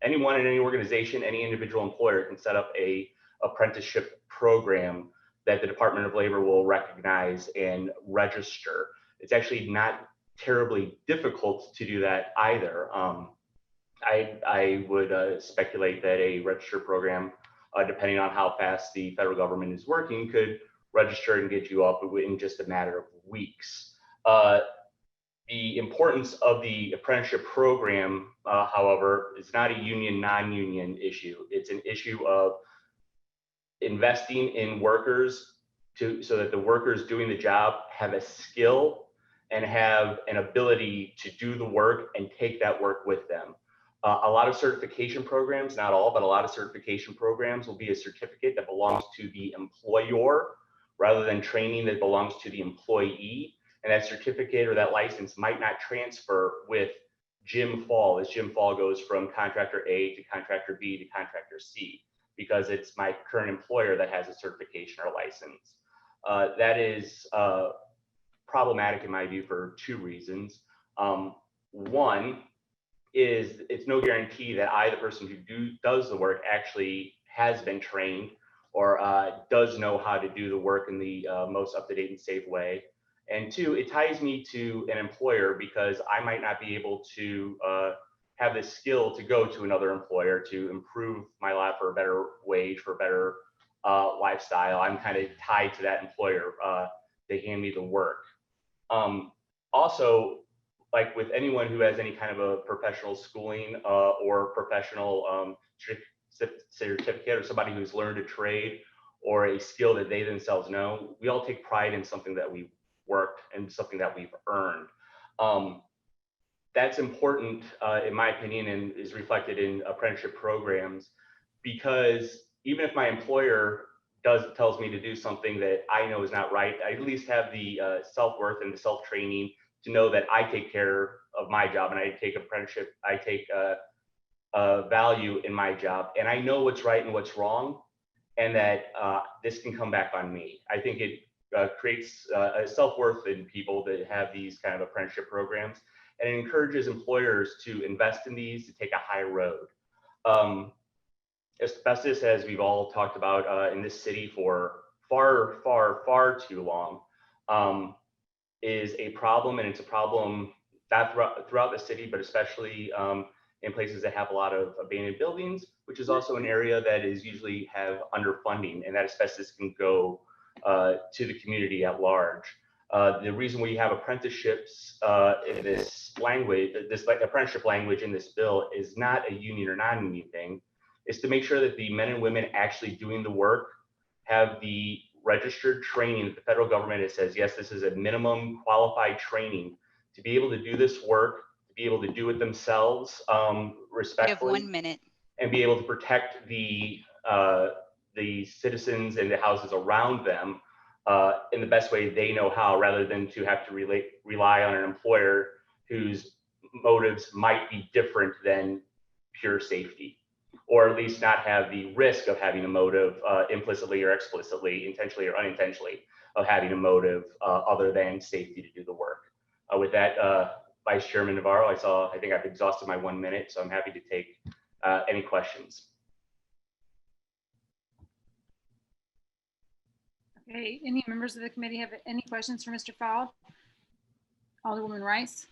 anyone in any organization, any individual employer can set up a apprenticeship program that the Department of Labor will recognize and register. It's actually not terribly difficult to do that either. I would speculate that a registered program, depending on how fast the federal government is working, could register and get you up in just a matter of weeks. The importance of the apprenticeship program, however, is not a union, non-union issue. It's an issue of investing in workers so that the workers doing the job have a skill and have an ability to do the work and take that work with them. A lot of certification programs, not all, but a lot of certification programs will be a certificate that belongs to the employer rather than training that belongs to the employee. And that certificate or that license might not transfer with Jim Fall, as Jim Fall goes from contractor A to contractor B to contractor C, because it's my current employer that has a certification or license. That is problematic in my view for two reasons. One is it's no guarantee that the person who does the work actually has been trained or does know how to do the work in the most up-to-date and safe way. And two, it ties me to an employer because I might not be able to have the skill to go to another employer to improve my life for a better wage, for a better lifestyle. I'm kind of tied to that employer to hand me the work. Also, like with anyone who has any kind of a professional schooling or professional certificate, or somebody who's learned a trade or a skill that they themselves know, we all take pride in something that we've worked and something that we've earned. That's important, in my opinion, and is reflected in apprenticeship programs, because even if my employer tells me to do something that I know is not right, I at least have the self-worth and the self-training to know that I take care of my job, and I take apprenticeship, I take value in my job, and I know what's right and what's wrong, and that this can come back on me. I think it creates a self-worth in people that have these kind of apprenticeship programs, and it encourages employers to invest in these, to take a high road. Asbestos, as we've all talked about in this city for far too long, is a problem, and it's a problem not throughout the city, but especially in places that have a lot of abandoned buildings, which is also an area that is usually have underfunding, and that asbestos can go to the community at large. The reason we have apprenticeships in this language, this apprenticeship language in this bill, is not a union or non-union thing. It's to make sure that the men and women actually doing the work have the registered training that the federal government says, yes, this is a minimum qualified training to be able to do this work, to be able to do it themselves respectfully. You have 1 minute. And be able to protect the citizens and the houses around them in the best way they know how, rather than to have to rely on an employer whose motives might be different than pure safety, or at least not have the risk of having a motive implicitly or explicitly, intentionally or unintentionally, of having a motive other than safety to do the work. With that, Vice Chairman Navarro, I think I've exhausted my 1 minute, so I'm happy to take any questions. Okay, any members of the committee have any questions for Mr. Fowle? Alderwoman Rice?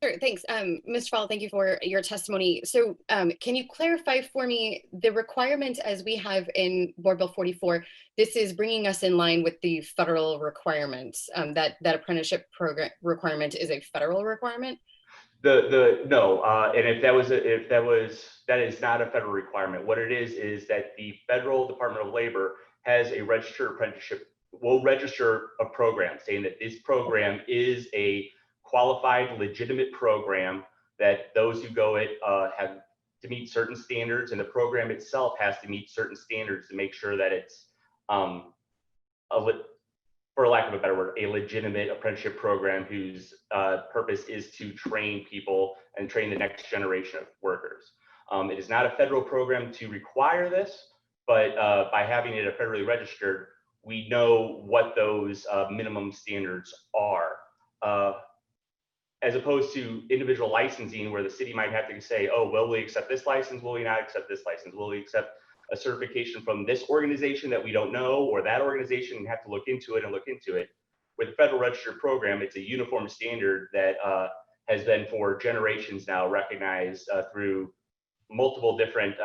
Sure, thanks. Mr. Fowle, thank you for your testimony. So can you clarify for me the requirement as we have in Board Bill 44, this is bringing us in line with the federal requirements, that apprenticeship program requirement is a federal requirement? No, and that is not a federal requirement. What it is that the federal Department of Labor has a registered apprenticeship, will register a program saying that this program is a qualified, legitimate program, that those who go it have to meet certain standards, and the program itself has to meet certain standards to make sure that it's, for lack of a better word, a legitimate apprenticeship program whose purpose is to train people and train the next generation of workers. It is not a federal program to require this, but by having it federally registered, we know what those minimum standards are. As opposed to individual licensing, where the city might have to say, oh, will we accept this license? Will we not accept this license? Will we accept a certification from this organization that we don't know, or that organization, and have to look into it. With the federal registered program, it's a uniform standard that has been for generations now recognized through multiple different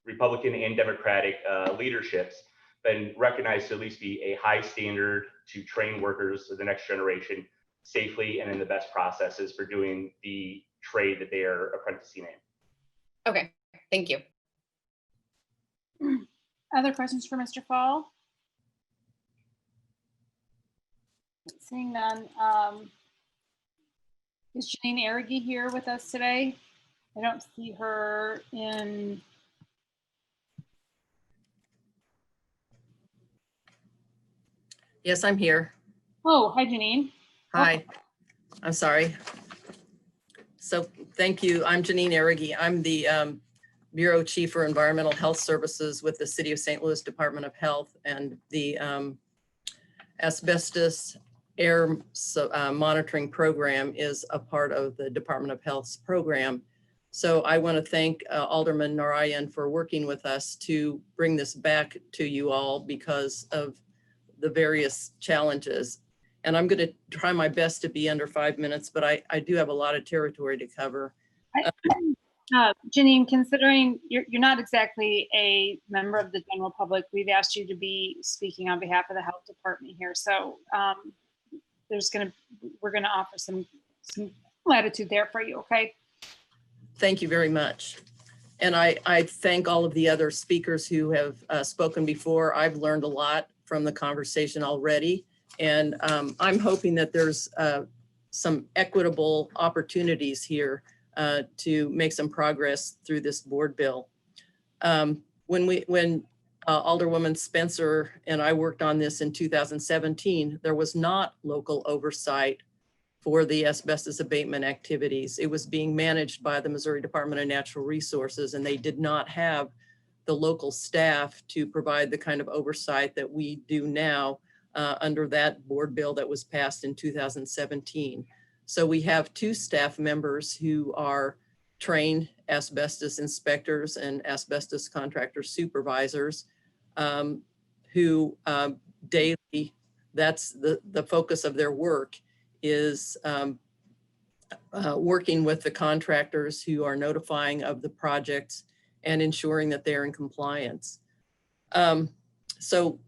Republican and Democratic leaderships, been recognized to at least be a high standard to train workers of the next generation safely and in the best processes for doing the trade that they are apprenticing in. Okay, thank you. Other questions for Mr. Fall? Seeing none. Is Janine Arraghi here with us today? I don't see her in Yes, I'm here. Oh, hi, Janine. Hi, I'm sorry. So thank you. I'm Janine Arraghi. I'm the Bureau Chief for Environmental Health Services with the City of St. Louis Department of Health, and the Asbestos Air Monitoring Program is a part of the Department of Health's program. So I want to thank Alderman Narayan for working with us to bring this back to you all because of the various challenges. And I'm going to try my best to be under 5 minutes, but I do have a lot of territory to cover. Janine, considering you're not exactly a member of the general public, we've asked you to be speaking on behalf of the health department here. So we're gonna offer some latitude there for you, okay? Thank you very much. And I thank all of the other speakers who have spoken before. I've learned a lot from the conversation already. And I'm hoping that there's some equitable opportunities here to make some progress through this board bill. When Alderwoman Spencer and I worked on this in 2017, there was not local oversight for the asbestos abatement activities. It was being managed by the Missouri Department of Natural Resources, and they did not have the local staff to provide the kind of oversight that we do now under that board bill that was passed in 2017. So we have 2 staff members who are trained asbestos inspectors and asbestos contractor supervisors who daily, that's the focus of their work, is working with the contractors who are notifying of the projects and ensuring that they're in compliance. So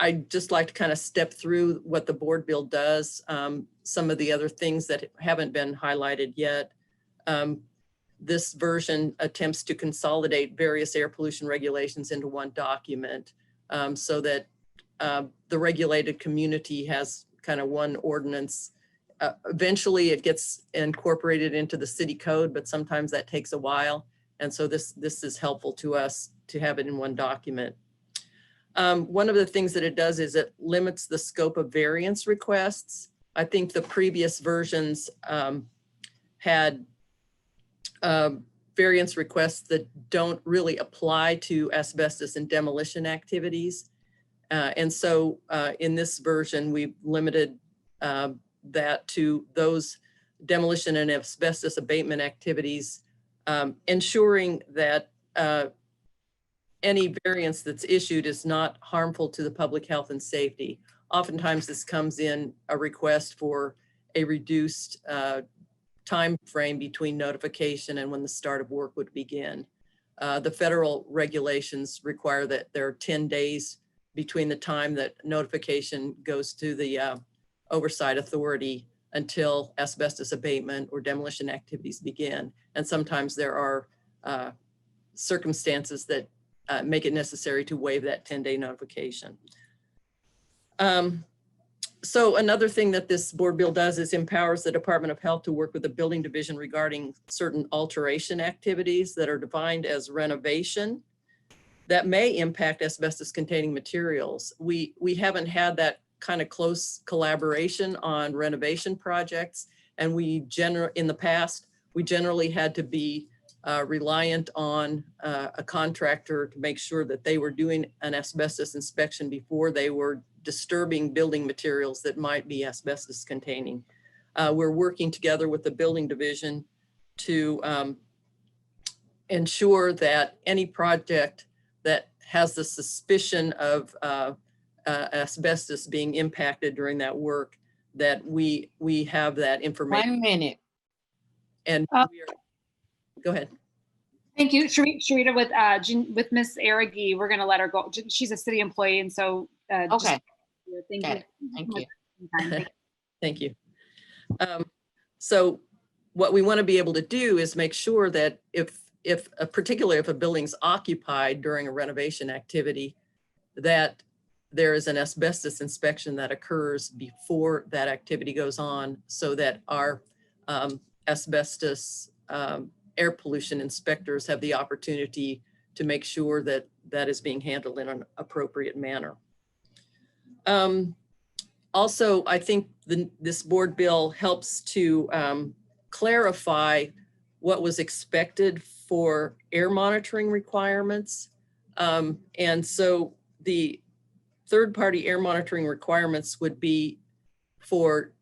I'd just like to kind of step through what the board bill does, some of the other things that haven't been highlighted yet. This version attempts to consolidate various air pollution regulations into one document so that the regulated community has kind of one ordinance. Eventually it gets incorporated into the city code, but sometimes that takes a while. And so this is helpful to us to have it in one document. One of the things that it does is it limits the scope of variance requests. I think the previous versions had variance requests that don't really apply to asbestos and demolition activities. And so in this version, we've limited that to those demolition and asbestos abatement activities, ensuring that any variance that's issued is not harmful to the public health and safety. Oftentimes this comes in a request for a reduced time frame between notification and when the start of work would begin. The federal regulations require that there are 10 days between the time that notification goes to the oversight authority until asbestos abatement or demolition activities begin. And sometimes there are circumstances that make it necessary to waive that 10-day notification. So another thing that this board bill does is empowers the Department of Health to work with the building division regarding certain alteration activities that are defined as renovation that may impact asbestos containing materials. We haven't had that kind of close collaboration on renovation projects. And in the past, we generally had to be reliant on a contractor to make sure that they were doing an asbestos inspection before they were disturbing building materials that might be asbestos containing. We're working together with the building division to ensure that any project that has the suspicion of asbestos being impacted during that work, that we have that information. 1 minute. And go ahead. Thank you, Sharita. With Miss Arraghi, we're going to let her go. She's a city employee, and so Okay. Thank Okay. you. Thank you. Thank you. So what we want to be able to do is make sure that particularly if a building's occupied during a renovation activity, that there is an asbestos inspection that occurs before that activity goes on, so that our asbestos air pollution inspectors have the opportunity to make sure that that is being handled in an appropriate manner. Also, I think this board bill helps to clarify what was expected for air monitoring requirements. And so the third-party air monitoring requirements would be for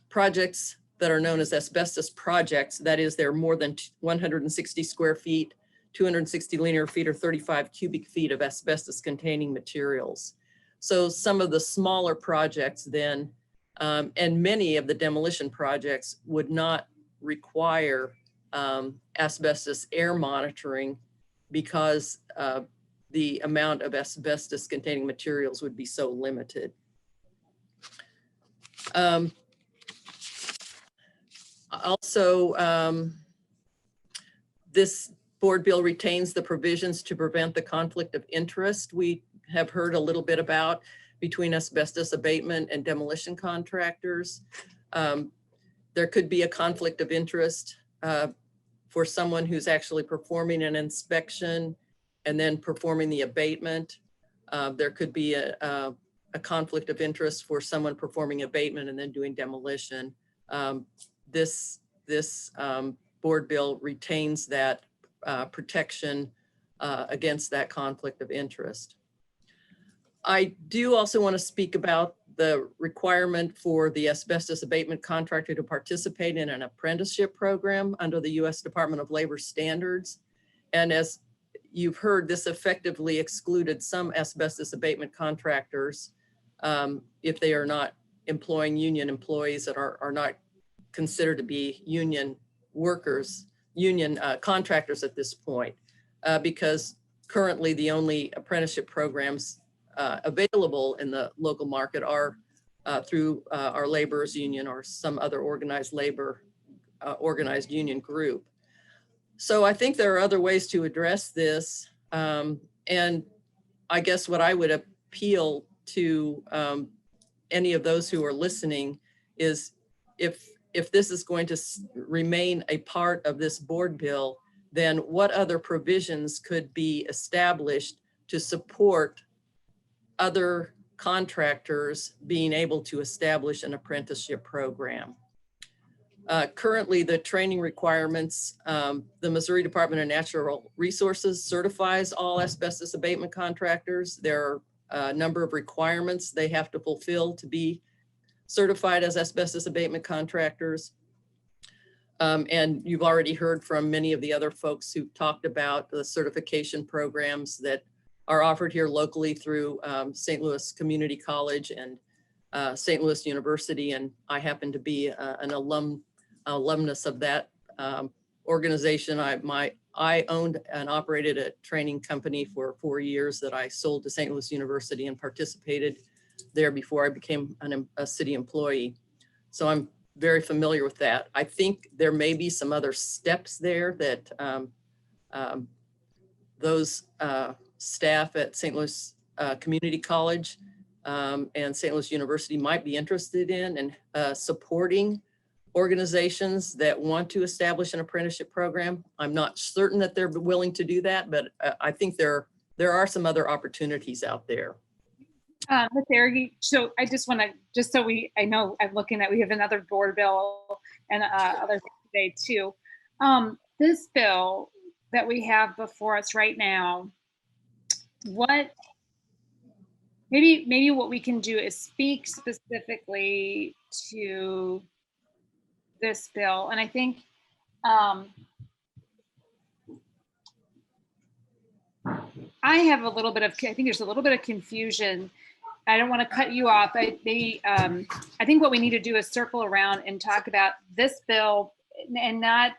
projects that are known as asbestos projects. That is, they're more than 160 square feet, 260 linear feet, or 35 cubic feet of asbestos containing materials. So some of the smaller projects then, and many of the demolition projects would not require asbestos air monitoring because the amount of asbestos containing materials would be so limited. Also, this board bill retains the provisions to prevent the conflict of interest we have heard a little bit about between asbestos abatement and demolition contractors. There could be a conflict of interest for someone who's actually performing an inspection and then performing the abatement. There could be a conflict of interest for someone performing abatement and then doing demolition. This board bill retains that protection against that conflict of interest. I do also want to speak about the requirement for the asbestos abatement contractor to participate in an apprenticeship program under the U.S. Department of Labor standards. And as you've heard, this effectively excluded some asbestos abatement contractors if they are not employing union employees that are not considered to be union workers, union contractors at this point, because currently the only apprenticeship programs available in the local market are through our laborers union or some other organized labor, organized union group. So I think there are other ways to address this. And I guess what I would appeal to any of those who are listening is if this is going to remain a part of this board bill, then what other provisions could be established to support other contractors being able to establish an apprenticeship program? Currently, the training requirements, the Missouri Department of Natural Resources certifies all asbestos abatement contractors. There are a number of requirements they have to fulfill to be certified as asbestos abatement contractors. And you've already heard from many of the other folks who talked about the certification programs that are offered here locally through St. Louis Community College and St. Louis University. And I happen to be an alumnus of that organization. I owned and operated a training company for 4 years that I sold to St. Louis University and participated there before I became a city employee. So I'm very familiar with that. I think there may be some other steps there that those staff at St. Louis Community College and St. Louis University might be interested in, and supporting organizations that want to establish an apprenticeship program. I'm not certain that they're willing to do that, but I think there are some other opportunities out there. Ms. Argy, so I just want to, just so I know I'm looking at, we have another board bill and other things today too. This bill that we have before us right now, maybe what we can do is speak specifically to this bill. And I think I have a little bit of, I think there's a little bit of confusion. I don't want to cut you off. I think what we need to do is circle around and talk about this bill and not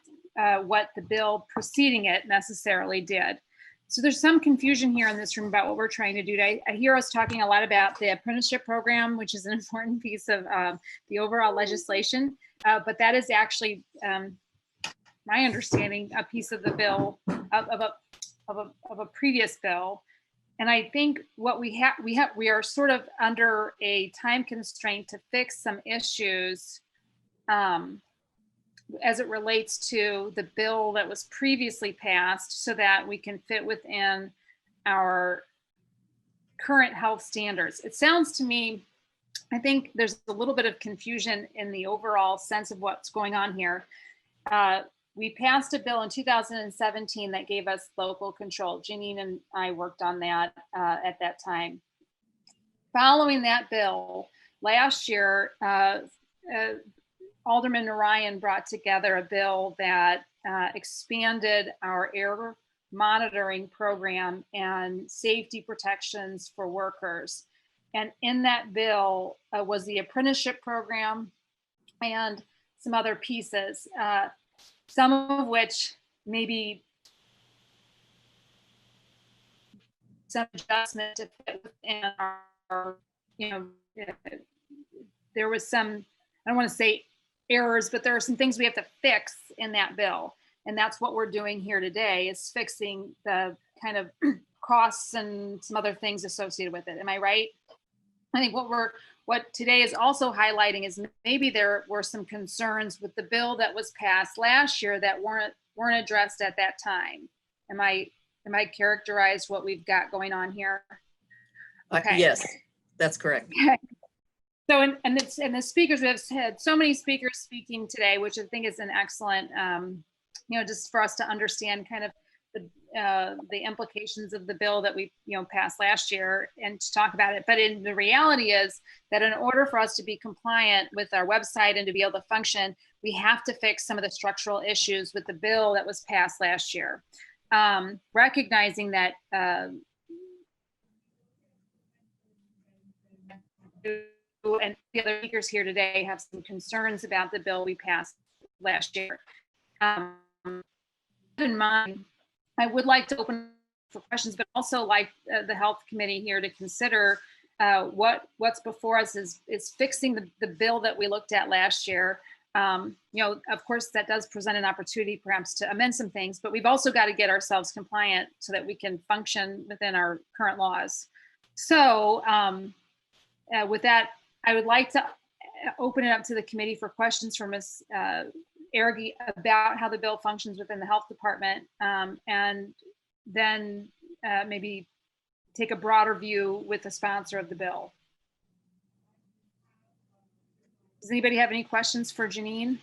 what the bill preceding it necessarily did. So there's some confusion here in this room about what we're trying to do today. I hear us talking a lot about the apprenticeship program, which is an important piece of the overall legislation, but that is actually, my understanding, a piece of the bill, of a previous bill. And I think what we are sort of under a time constraint to fix some issues as it relates to the bill that was previously passed, so that we can fit within our current health standards. It sounds to me I think there's a little bit of confusion in the overall sense of what's going on here. We passed a bill in 2017 that gave us local control. Janine and I worked on that at that time. Following that bill, last year, Alderman Narayan brought together a bill that expanded our air monitoring program and safety protections for workers. And in that bill was the apprenticeship program and some other pieces, some of which maybe some adjustment to fit within our, there was some, I don't want to say errors, but there are some things we have to fix in that bill. And that's what we're doing here today, is fixing the kind of costs and some other things associated with it. Am I right? I think what today is also highlighting is maybe there were some concerns with the bill that was passed last year that weren't addressed at that time. Am I characterized what we've got going on here? Okay. Yes, that's correct. Okay. So, and the speakers, we have had so many speakers speaking today, which I think is an excellent, just for us to understand kind of the implications of the bill that we, passed last year and to talk about it. But the reality is that in order for us to be compliant with our website and to be able to function, we have to fix some of the structural issues with the bill that was passed last year. Recognizing that and the other speakers here today have some concerns about the bill we passed last year. In mind, I would like to open for questions, but also like the health committee here to consider what's before us is fixing the bill that we looked at last year. Of course, that does present an opportunity perhaps to amend some things, but we've also got to get ourselves compliant so that we can function within our current laws. So with that, I would like to open it up to the committee for questions from Ms. Argy about how the bill functions within the health department, and then maybe take a broader view with the sponsor of the bill. Does anybody have any questions for Janine?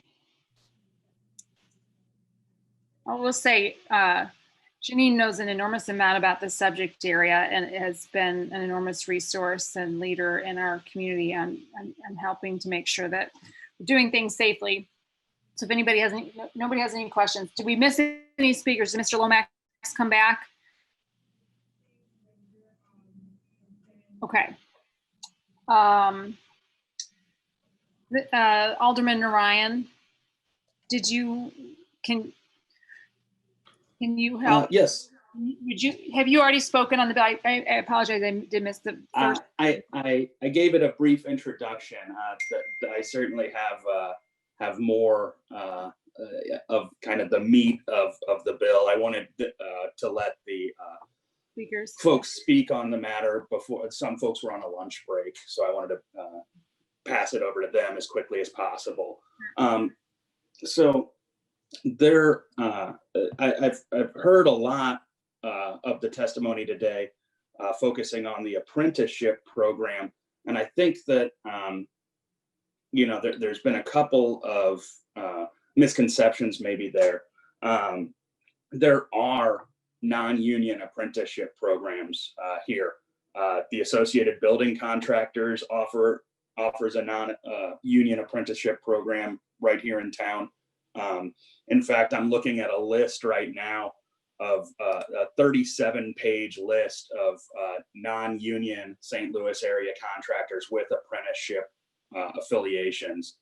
I will say Janine knows an enormous amount about the subject area and has been an enormous resource and leader in our community on helping to make sure that we're doing things safely. So if anybody has any, nobody has any questions. Did we miss any speakers? Did Mr. Lomax come back? Okay. Alderman Narayan, can you help? Yes. Have you already spoken on the bill? I apologize, I did miss the first. I gave it a brief introduction. I certainly have more of kind of the meat of the bill. I wanted to let the speakers folks speak on the matter before. Some folks were on a lunch break, so I wanted to pass it over to them as quickly as possible. So there, I've heard a lot of the testimony today focusing on the apprenticeship program, and I think that there's been a couple of misconceptions maybe there. There are non-union apprenticeship programs here. The Associated Building Contractors offers a non-union apprenticeship program right here in town. In fact, I'm looking at a list right now of a 37-page list of non-union St. Louis area contractors with apprenticeship affiliations.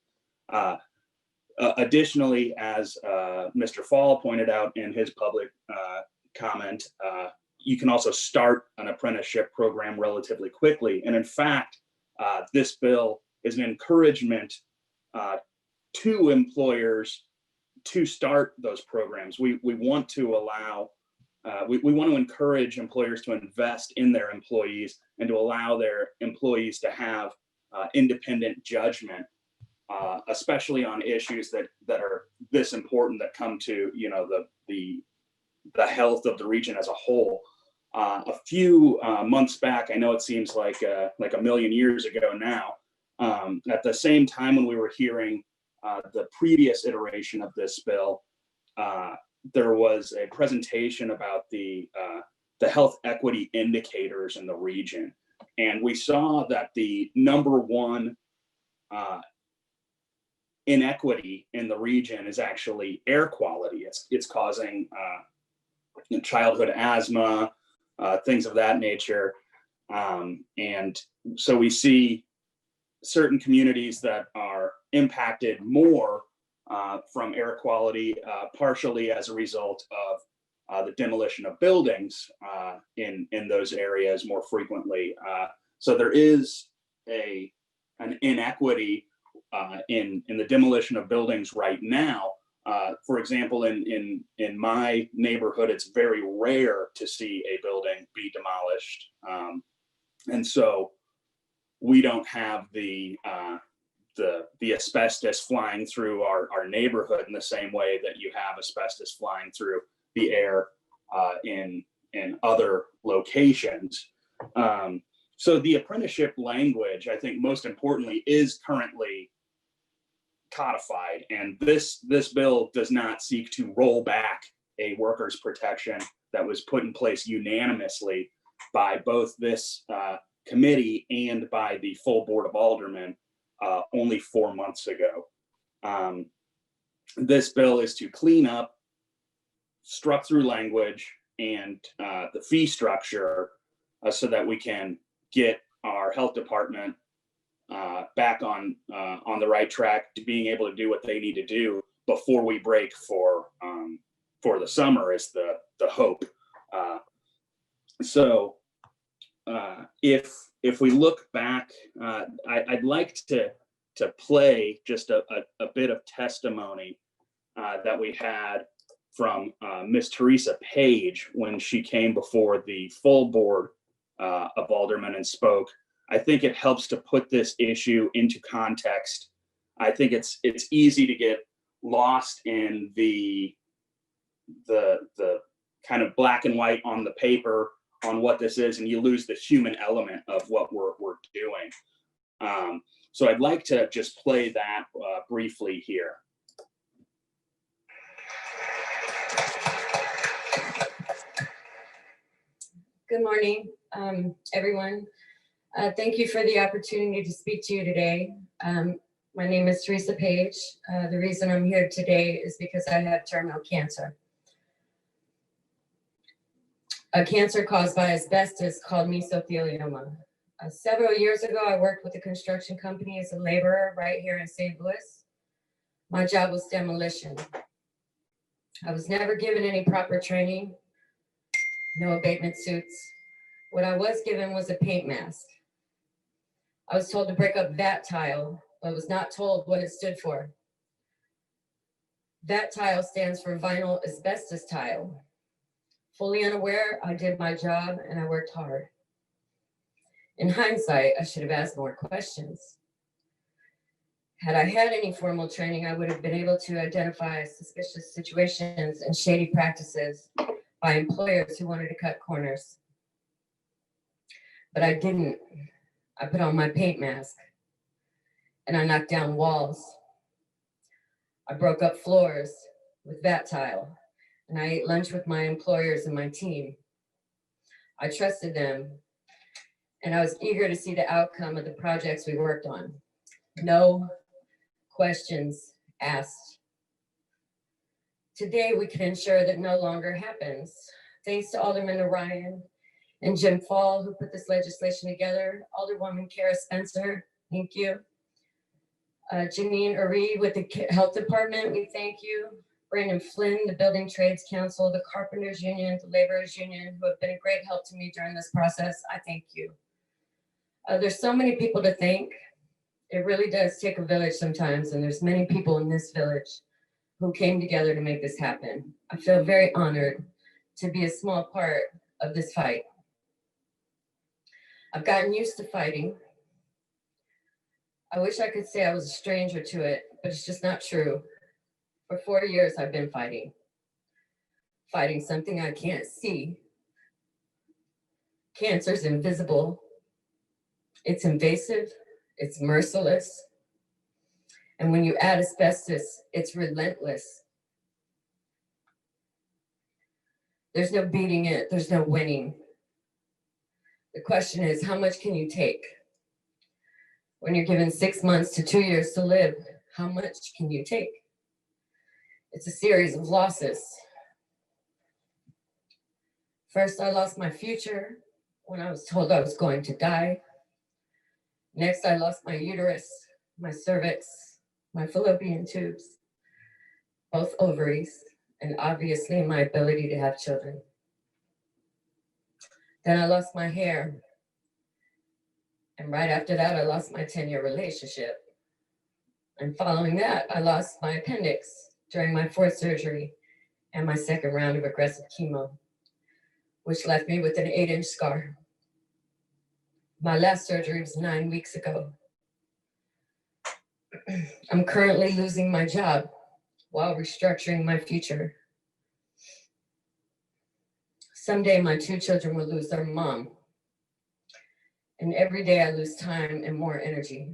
Additionally, as Mr. Fall pointed out in his public comment, you can also start an apprenticeship program relatively quickly. And in fact, this bill is an encouragement to employers to start those programs. We want to allow, we want to encourage employers to invest in their employees and to allow their employees to have independent judgment, especially on issues that are this important, that come to the health of the region as a whole. A few months back, I know it seems like a million years ago now, At the same time, when we were hearing the previous iteration of this bill, there was a presentation about the health equity indicators in the region. And we saw that the number one inequity in the region is actually air quality. It's causing childhood asthma, things of that nature. And so we see certain communities that are impacted more from air quality, partially as a result of the demolition of buildings in those areas more frequently. So there is an inequity in the demolition of buildings right now. For example, in my neighborhood, it's very rare to see a building be demolished. And so we don't have the asbestos flying through our neighborhood in the same way that you have asbestos flying through the air in other locations. So the apprenticeship language, I think most importantly, is currently codified, and this bill does not seek to roll back a workers' protection that was put in place unanimously by both this committee and by the full Board of Aldermen only 4 months ago. This bill is to clean up struck-through language and the fee structure so that we can get our health department back on the right track to being able to do what they need to do before we break for the summer is the hope. So if we look back, I'd like to play just a bit of testimony that we had from Miss Teresa Page when she came before the full Board of Aldermen and spoke. I think it helps to put this issue into context. I think it's easy to get lost in the kind of black and white on the paper on what this is, and you lose the human element of what we're doing. So I'd like to just play that briefly here. Good morning, everyone. Thank you for the opportunity to speak to you today. My name is Teresa Page. The reason I'm here today is because I have terminal cancer. A cancer caused by asbestos called mesothelioma. Several years ago, I worked with a construction company as a laborer right here in St. Louis. My job was demolition. I was never given any proper training, no abatement suits. What I was given was a paint mask. I was told to break up that tile, but was not told what it stood for. That tile stands for vinyl asbestos tile. Fully unaware, I did my job and I worked hard. In hindsight, I should have asked more questions. Had I had any formal training, I would have been able to identify suspicious situations and shady practices by employers who wanted to cut corners. But I didn't. I put on my paint mask and I knocked down walls. I broke up floors with that tile and I ate lunch with my employers and my team. I trusted them and I was eager to see the outcome of the projects we worked on. No questions asked. Today, we can ensure that no longer happens. Thanks to Alderman Narayan and Jim Fall, who put this legislation together. Alderwoman Kara Spencer, thank you. Janine Ari with the Health Department, we thank you. Brandon Flynn, the Building Trades Council, the Carpenters Union, the Laborers Union, who have been a great help to me during this process, I thank you. There's so many people to thank. It really does take a village sometimes, and there's many people in this village who came together to make this happen. I feel very honored to be a small part of this fight. I've gotten used to fighting. I wish I could say I was a stranger to it, but it's just not true. For 4 years, I've been fighting something I can't see. Cancer's invisible. It's invasive. it's merciless. And when you add asbestos, it's relentless. There's no beating it, there's no winning. The question is, how much can you take? When you're given 6 months to 2 years to live, how much can you take? It's a series of losses. First, I lost my future when I was told I was going to die. Next, I lost my uterus, my cervix, my fallopian tubes, both ovaries, and obviously my ability to have children. Then I lost my hair. And right after that, I lost my 10-year relationship. And following that, I lost my appendix during my 4th surgery and my 2nd round of aggressive chemo, which left me with an 8-inch scar. My last surgery was 9 weeks ago. I'm currently losing my job while restructuring my future. Someday my 2 children will lose their mom. And every day I lose time and more energy.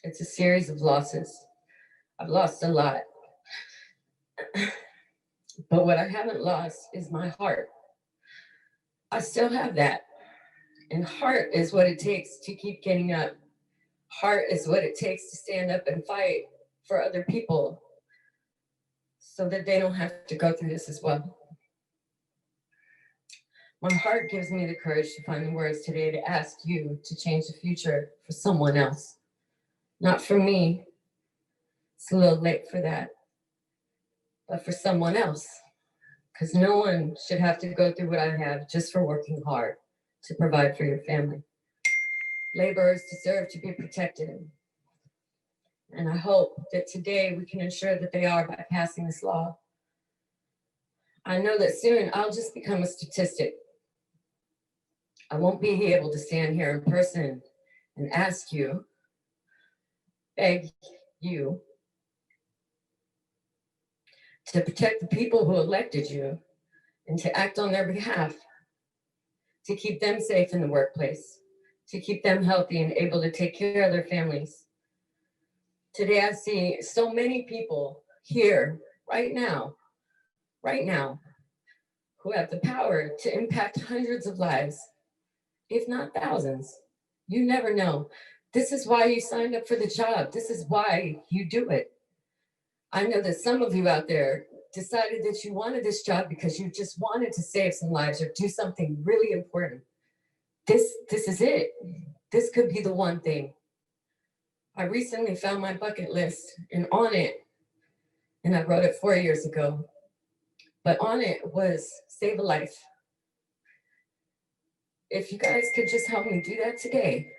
It's a series of losses. I've lost a lot. But what I haven't lost is my heart. I still have that. And heart is what it takes to keep getting up. Heart is what it takes to stand up and fight for other people so that they don't have to go through this as well. My heart gives me the courage to find the words today to ask you to change the future for someone else. Not for me. It's a little late for that. But for someone else. Because no one should have to go through what I have just for working hard to provide for your family. Laborers deserve to be protected. And I hope that today we can ensure that they are by passing this law. I know that soon I'll just become a statistic. I won't be able to stand here in person and ask you, beg you, to protect the people who elected you and to act on their behalf, to keep them safe in the workplace, to keep them healthy and able to take care of their families. Today, I see so many people here right now, who have the power to impact hundreds of lives, if not thousands. You never know. This is why you signed up for the job. This is why you do it. I know that some of you out there decided that you wanted this job because you just wanted to save some lives or do something really important. This is it. This could be the one thing. I recently found my bucket list, and on it, and I wrote it 4 years ago, but on it was save a life. If you guys could just help me do that today,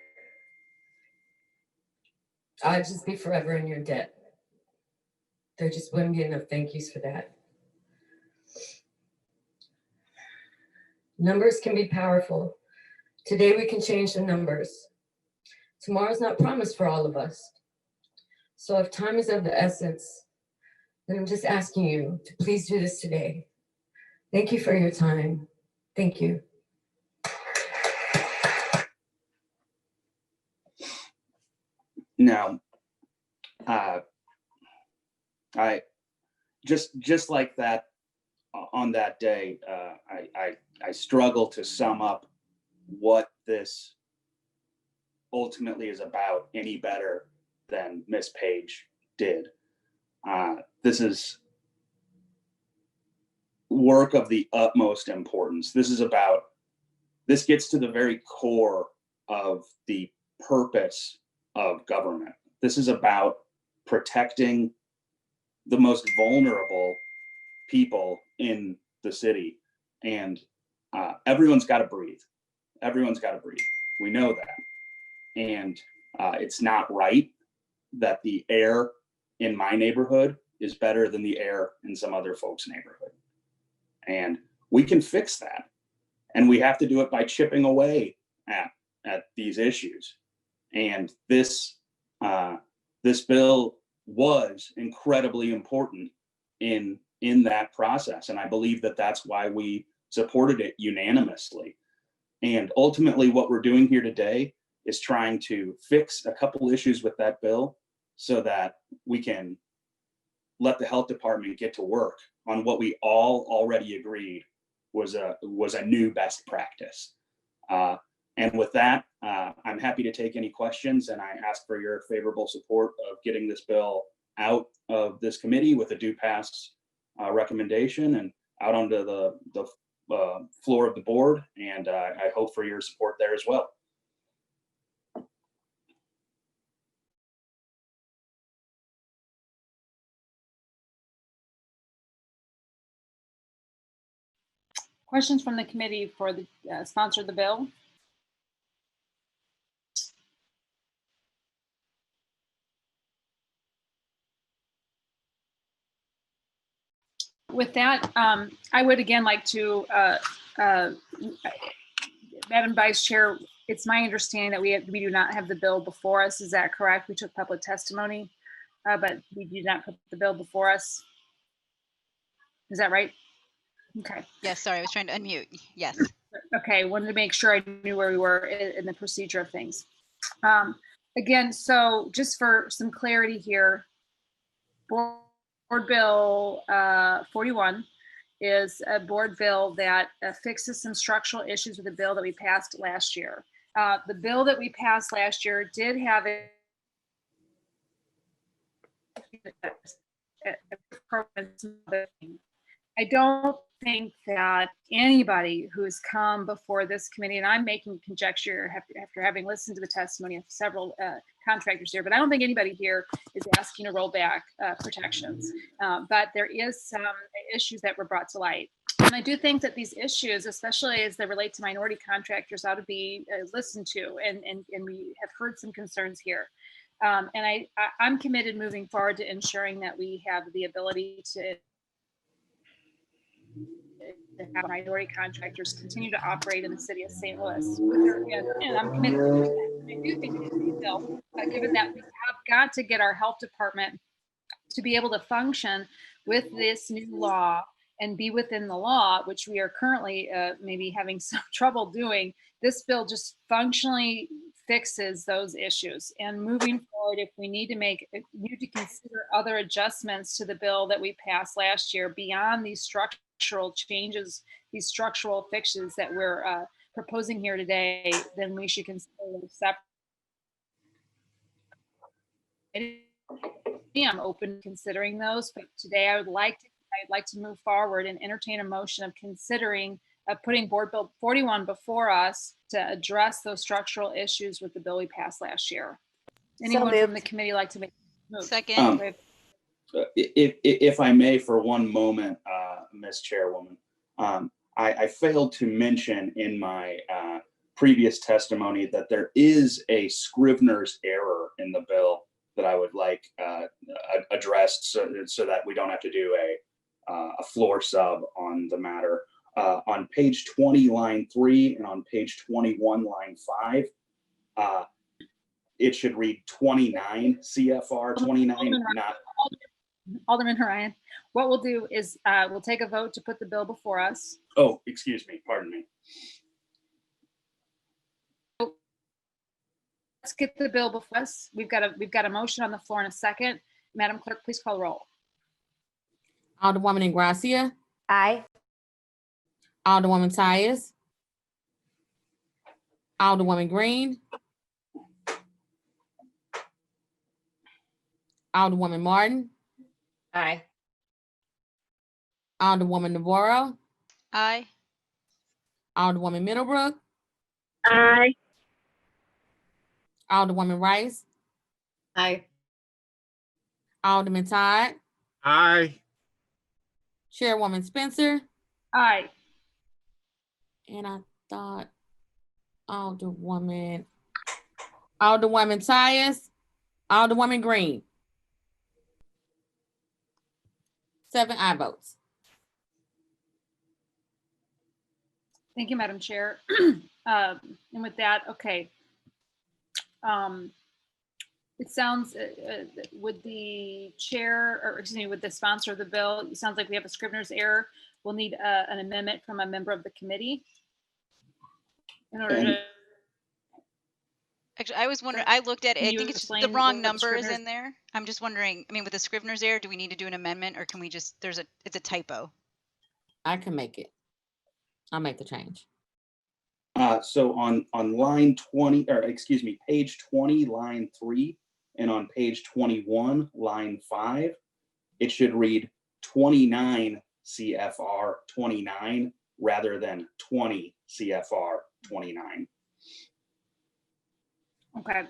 I'd just be forever in your debt. There just wouldn't be enough thank yous for that. Numbers can be powerful. Today we can change the numbers. Tomorrow's not promised for all of us. So if time is of the essence, then I'm just asking you to please do this today. Thank you for your time. Thank you. Now, I just like that on that day, I struggle to sum up what this ultimately is about any better than Miss Page did. This is work of the utmost importance. This gets to the very core of the purpose of government. This is about protecting the most vulnerable people in the city. And everyone's got to breathe. Everyone's got to breathe. We know that. And it's not right that the air in my neighborhood is better than the air in some other folks' neighborhood. And we can fix that. And we have to do it by chipping away at these issues. And this bill was incredibly important in that process. And I believe that that's why we supported it unanimously. And ultimately what we're doing here today is trying to fix a couple issues with that bill so that we can let the health department get to work on what we all already agreed was a new best practice. And with that, I'm happy to take any questions, and I ask for your favorable support of getting this bill out of this committee with a due pass recommendation and out onto the floor of the board. And I hope for your support there as well. Questions from the committee for the sponsor of the bill? With that, I would again like to, Madam Vice Chair, it's my understanding that we do not have the bill before us. Is that correct? We took public testimony, but we did not put the bill before us. Is that right? Okay. Yes, sorry, I was trying to unmute. Yes. Okay, wanted to make sure I knew where we were in the procedure of things. Again, so just for some clarity here, Board Bill 41 is a board bill that fixes some structural issues with the bill that we passed last year. The bill that we passed last year did have I don't think that anybody who's come before this committee, and I'm making conjecture after having listened to the testimony of several contractors here, but I don't think anybody here is asking to roll back protections. But there is some issues that were brought to light. And I do think that these issues, especially as they relate to minority contractors, ought to be listened to. And we have heard some concerns here. And I'm committed moving forward to ensuring that we have the ability to have minority contractors continue to operate in the city of St. Louis. And I'm committed to doing that. I do think it's a bill, given that we have got to get our health department to be able to function with this new law and be within the law, which we are currently maybe having some trouble doing. This bill just functionally fixes those issues. And moving forward, if we need to consider other adjustments to the bill that we passed last year beyond these structural changes, these structural fixes that we're proposing here today, then we should consider them separate. I'm open to considering those, but today I'd like to move forward and entertain a motion of considering putting Board Bill 41 before us to address those structural issues with the bill we passed last year. Anyone from the committee like to make a move? Second. If I may, for one moment, Ms. Chairwoman, I failed to mention in my previous testimony that there is a Scrivener's error in the bill that I would like addressed so that we don't have to do a floor sub on the matter. On page 20, line 3, and on page 21, line 5, it should read 29 CFR 29, not. Alderman Narayan, what we'll do is we'll take a vote to put the bill before us. Oh, excuse me, pardon me. Let's get the bill before us. We've got a motion on the floor in a second. Madam Clerk, please call the roll. Alderwoman Ingrassia. Aye. Alderwoman Tyus. Alderwoman Green. Alderwoman Martin. Aye. Alderwoman Navarro. Aye. Alderwoman Middlebrook. Aye. Alderwoman Rice. Aye. Alderman Todd. Aye. Chairwoman Spencer. Aye. And I thought Alderwoman Tyus. Alderwoman Green. 7 aye votes. Thank you, Madam Chair. And with that, okay. It sounds, with the chair, or excuse me, with the sponsor of the bill, it sounds like we have a Scrivener's error. We'll need an amendment from a member of the committee in order to. Actually, I was wondering, I looked at it, Can I you think it's just the explain wrong what numbers Scrivener's- in there. I'm just wondering, I mean, with the Scrivener's error, do we need to do an amendment or can we just, it's a typo? I can make it. I'll make the change. So on line 20, or excuse me, page 20, line 3, and on page 21, line 5, it should read 29 CFR 29 rather than 20 CFR 29. Okay.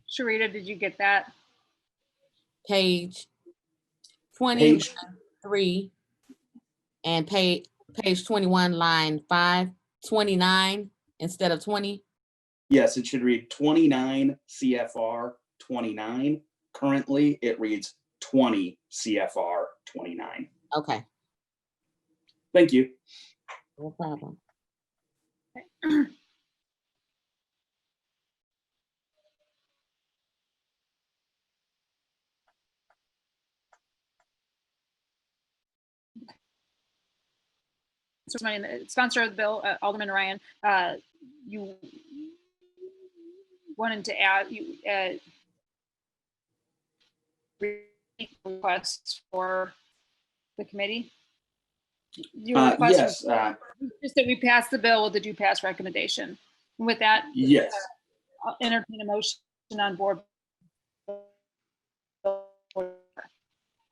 Sharita, did you get that? Page Page 23 and page 21, line 5, 29 instead of 20. Yes, it should read 29 CFR 29. Currently, it reads 20 CFR 29. Okay, Thank you. no problem. So the sponsor of the bill, Alderman Narayan, you wanted to add requests for the committee? You request Yes. just that we pass the bill with the do pass recommendation. And with that, Yes. I'll entertain a motion on board.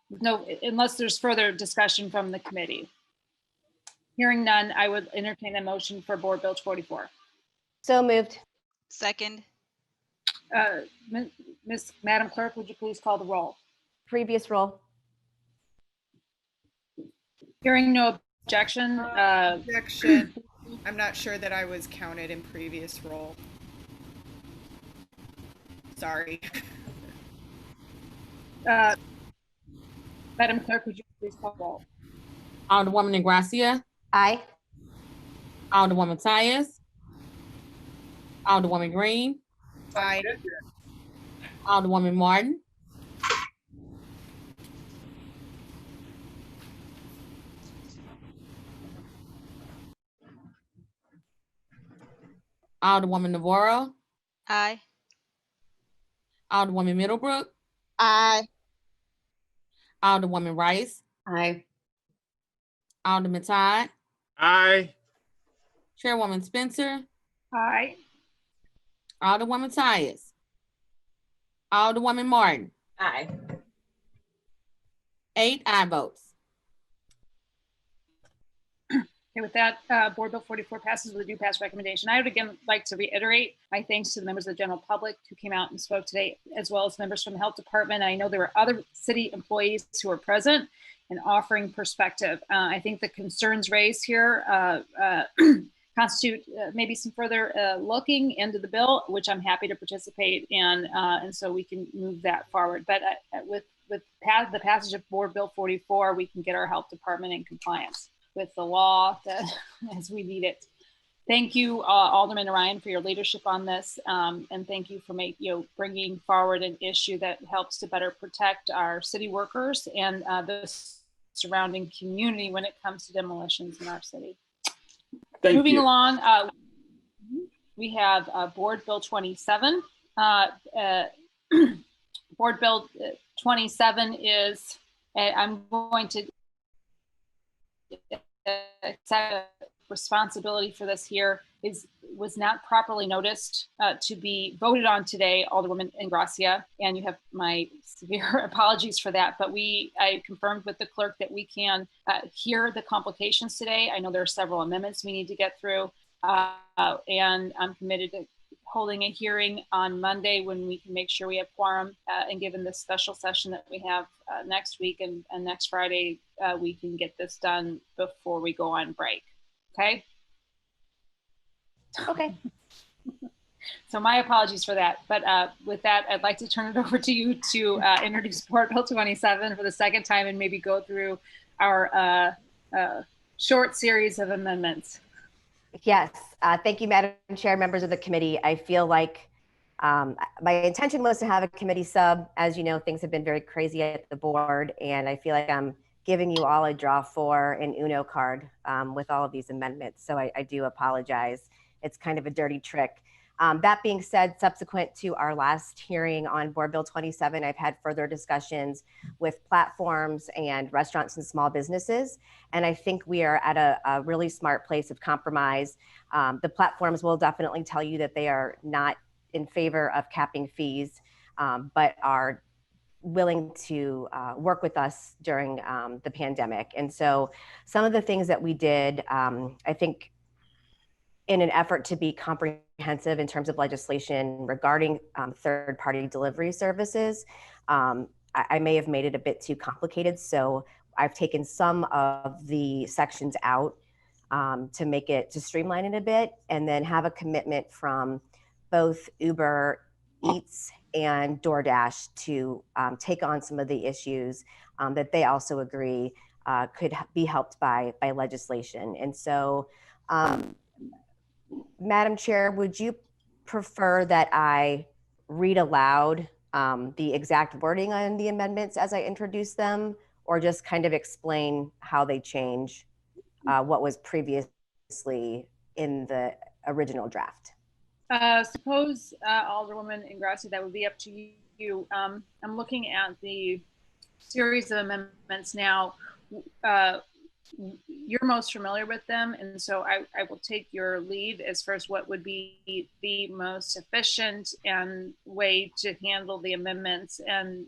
No, unless there's further discussion from the committee. Hearing none, I would entertain a motion for Board Bill 44. So moved. Second, Madam Clerk, would you please call the roll? Previous roll. Hearing no objection. Objection. I'm not sure that I was counted in previous roll. Sorry. Madam Clerk, would you please call the roll? Alderwoman Ingrassia. Aye. Alderwoman Tyus. Alderwoman Green. Aye. Alderwoman Martin. Alderwoman Navarro. aye. Alderwoman Middlebrook. Aye. Alderwoman Rice. Aye. Alderman Todd. Aye. Chairwoman Spencer. Aye. Alderwoman Tyus. Alderwoman Martin. Aye. 8 aye votes. Okay, with that, Board Bill 44 passes with a do pass recommendation. I would again like to reiterate my thanks to the members of the general public who came out and spoke today, as well as members from the health department. I know there were other city employees who were present and offering perspective. I think the concerns raised here constitute maybe some further looking into the bill, which I'm happy to participate in, and so we can move that forward. But with the passage of Board Bill 44, we can get our health department in compliance with the law as we need it. Thank you, Alderman Narayan, for your leadership on this, and thank you for bringing forward an issue that helps to better protect our city workers and the surrounding community when it comes to demolitions in our city. Moving along, we have Board Bill 27. Board Bill 27 is, I'm going to accept responsibility for this here, was not properly noticed to be voted on today, Alderwoman Ingrassia, and you have my severe apologies for that, but I confirmed with the clerk that we can hear the complications today. I know there are several amendments we need to get through, and I'm committed to holding a hearing on Monday when we can make sure we have quorum, and given this special session that we have next week and next Friday, we can get this done before we go on break. Okay? Okay. So my apologies for that. But with that, I'd like to turn it over to you to introduce Board Bill 27 for the second time and maybe go through our short series of amendments. Yes, thank you, Madam Chair, members of the committee. I feel like my intention was to have a committee sub. As you know, things have been very crazy at the board, and I feel like I'm giving you all a draw for an Uno card with all of these amendments. So I do apologize. it's kind of a dirty trick. That being said, subsequent to our last hearing on Board Bill 27, I've had further discussions with platforms and restaurants and small businesses. And I think we are at a really smart place of compromise. The platforms will definitely tell you that they are not in favor of capping fees, but are willing to work with us during the pandemic. And so some of the things that we did, I think, in an effort to be comprehensive in terms of legislation regarding third-party delivery services, I may have made it a bit too complicated. So I've taken some of the sections out to streamline it a bit, and then have a commitment from both Uber Eats and DoorDash to take on some of the issues that they also agree could be helped by legislation. And so, Madam Chair, would you prefer that I read aloud the exact wording on the amendments as I introduce them, or just kind of explain how they change what was previously in the original draft? Suppose, Alderwoman Ingrassia, that would be up to you. I'm looking at the series of amendments now. You're most familiar with them, and so I will take your lead as far as what would be the most efficient and way to handle the amendments and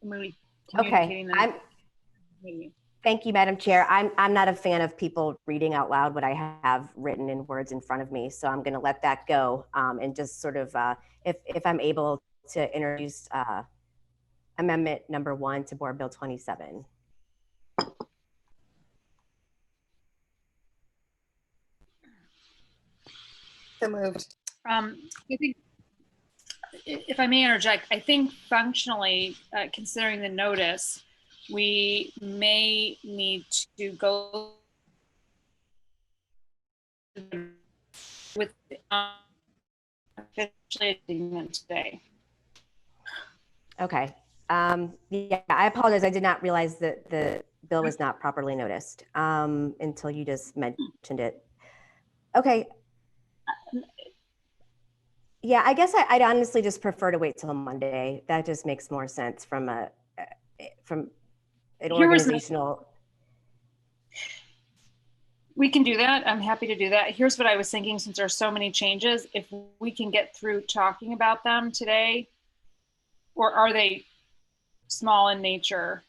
communicating them. Thank you, Madam Chair. I'm not a fan of people reading out loud what I have written in words in front of me, so I'm going to let that go and just sort of, if I'm able to introduce Amendment number 1 to Board Bill 27. So moved. I think, if I may interject, I think functionally, considering the notice, we may need to go with officially today. Okay. Yeah, I apologize. I did not realize that the bill was not properly noticed until you just mentioned it. Okay. Yeah, I guess I'd honestly just prefer to wait till Monday. That just makes more sense from an organizational. We can do that. I'm happy to do that. Here's what I was thinking, since there's so many changes, if we can get through talking about them today, or are they small in nature?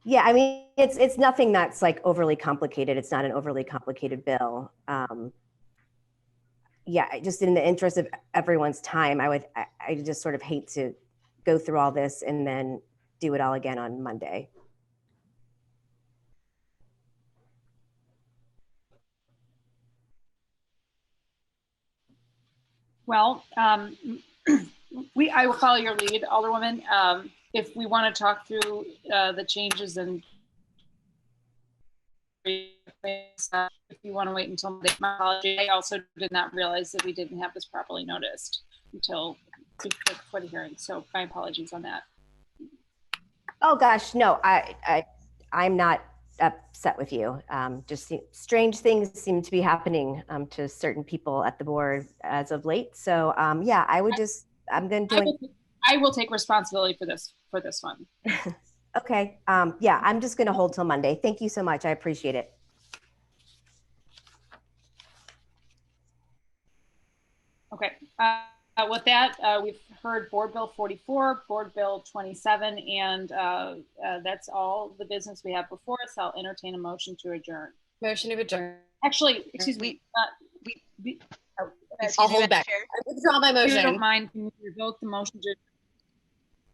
Yeah, I mean, it's nothing that's like overly complicated. It's not an overly complicated bill. Yeah, just in the interest of everyone's time, I just sort of hate to go through all this and then do it all again on Monday. Well, I will follow your lead, Alderwoman. If we want to talk through the changes, and if you want to wait until Monday, my apology. I also did not realize that we didn't have this properly noticed until before the hearing. So my apologies on that. Oh gosh, no, I'm not upset with you. Just strange things seem to be happening to certain people at the board as of late. So yeah, I'm going to do. I will take responsibility for this one. Okay. Yeah, I'm just going to hold till Monday. Thank you so much. I appreciate it. Okay. With that, we've heard Board Bill 44, Board Bill 27, and that's all the business we have before us. I'll entertain a motion to adjourn. Motion to adjourn. Actually, excuse me. I'll hold back. I withdraw my motion. If you don't mind, can you revoke the motion to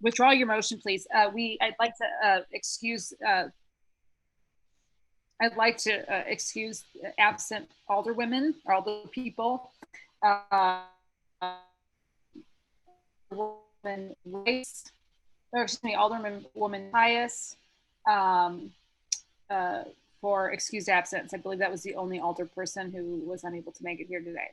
withdraw your motion, please? I'd like to excuse. I'd like to excuse absent alderwomen, or all the people. Alderwoman Rice, or excuse me, Alderwoman Pius, for excused absence. I believe that was the only alder person who was unable to make it here today.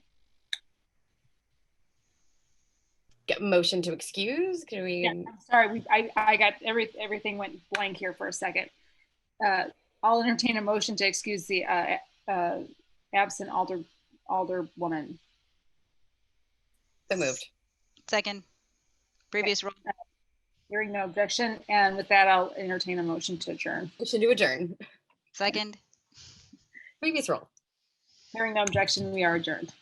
Get motion to excuse? Can we? Yeah, I'm sorry, I got everything went blank here for a second. I'll entertain a motion to excuse the absent Alderwoman. So moved. Second. Previous roll. Hearing no objection, and with that, I'll entertain a motion to adjourn. Motion to adjourn. Second. Previous roll. Hearing no objection, we are adjourned.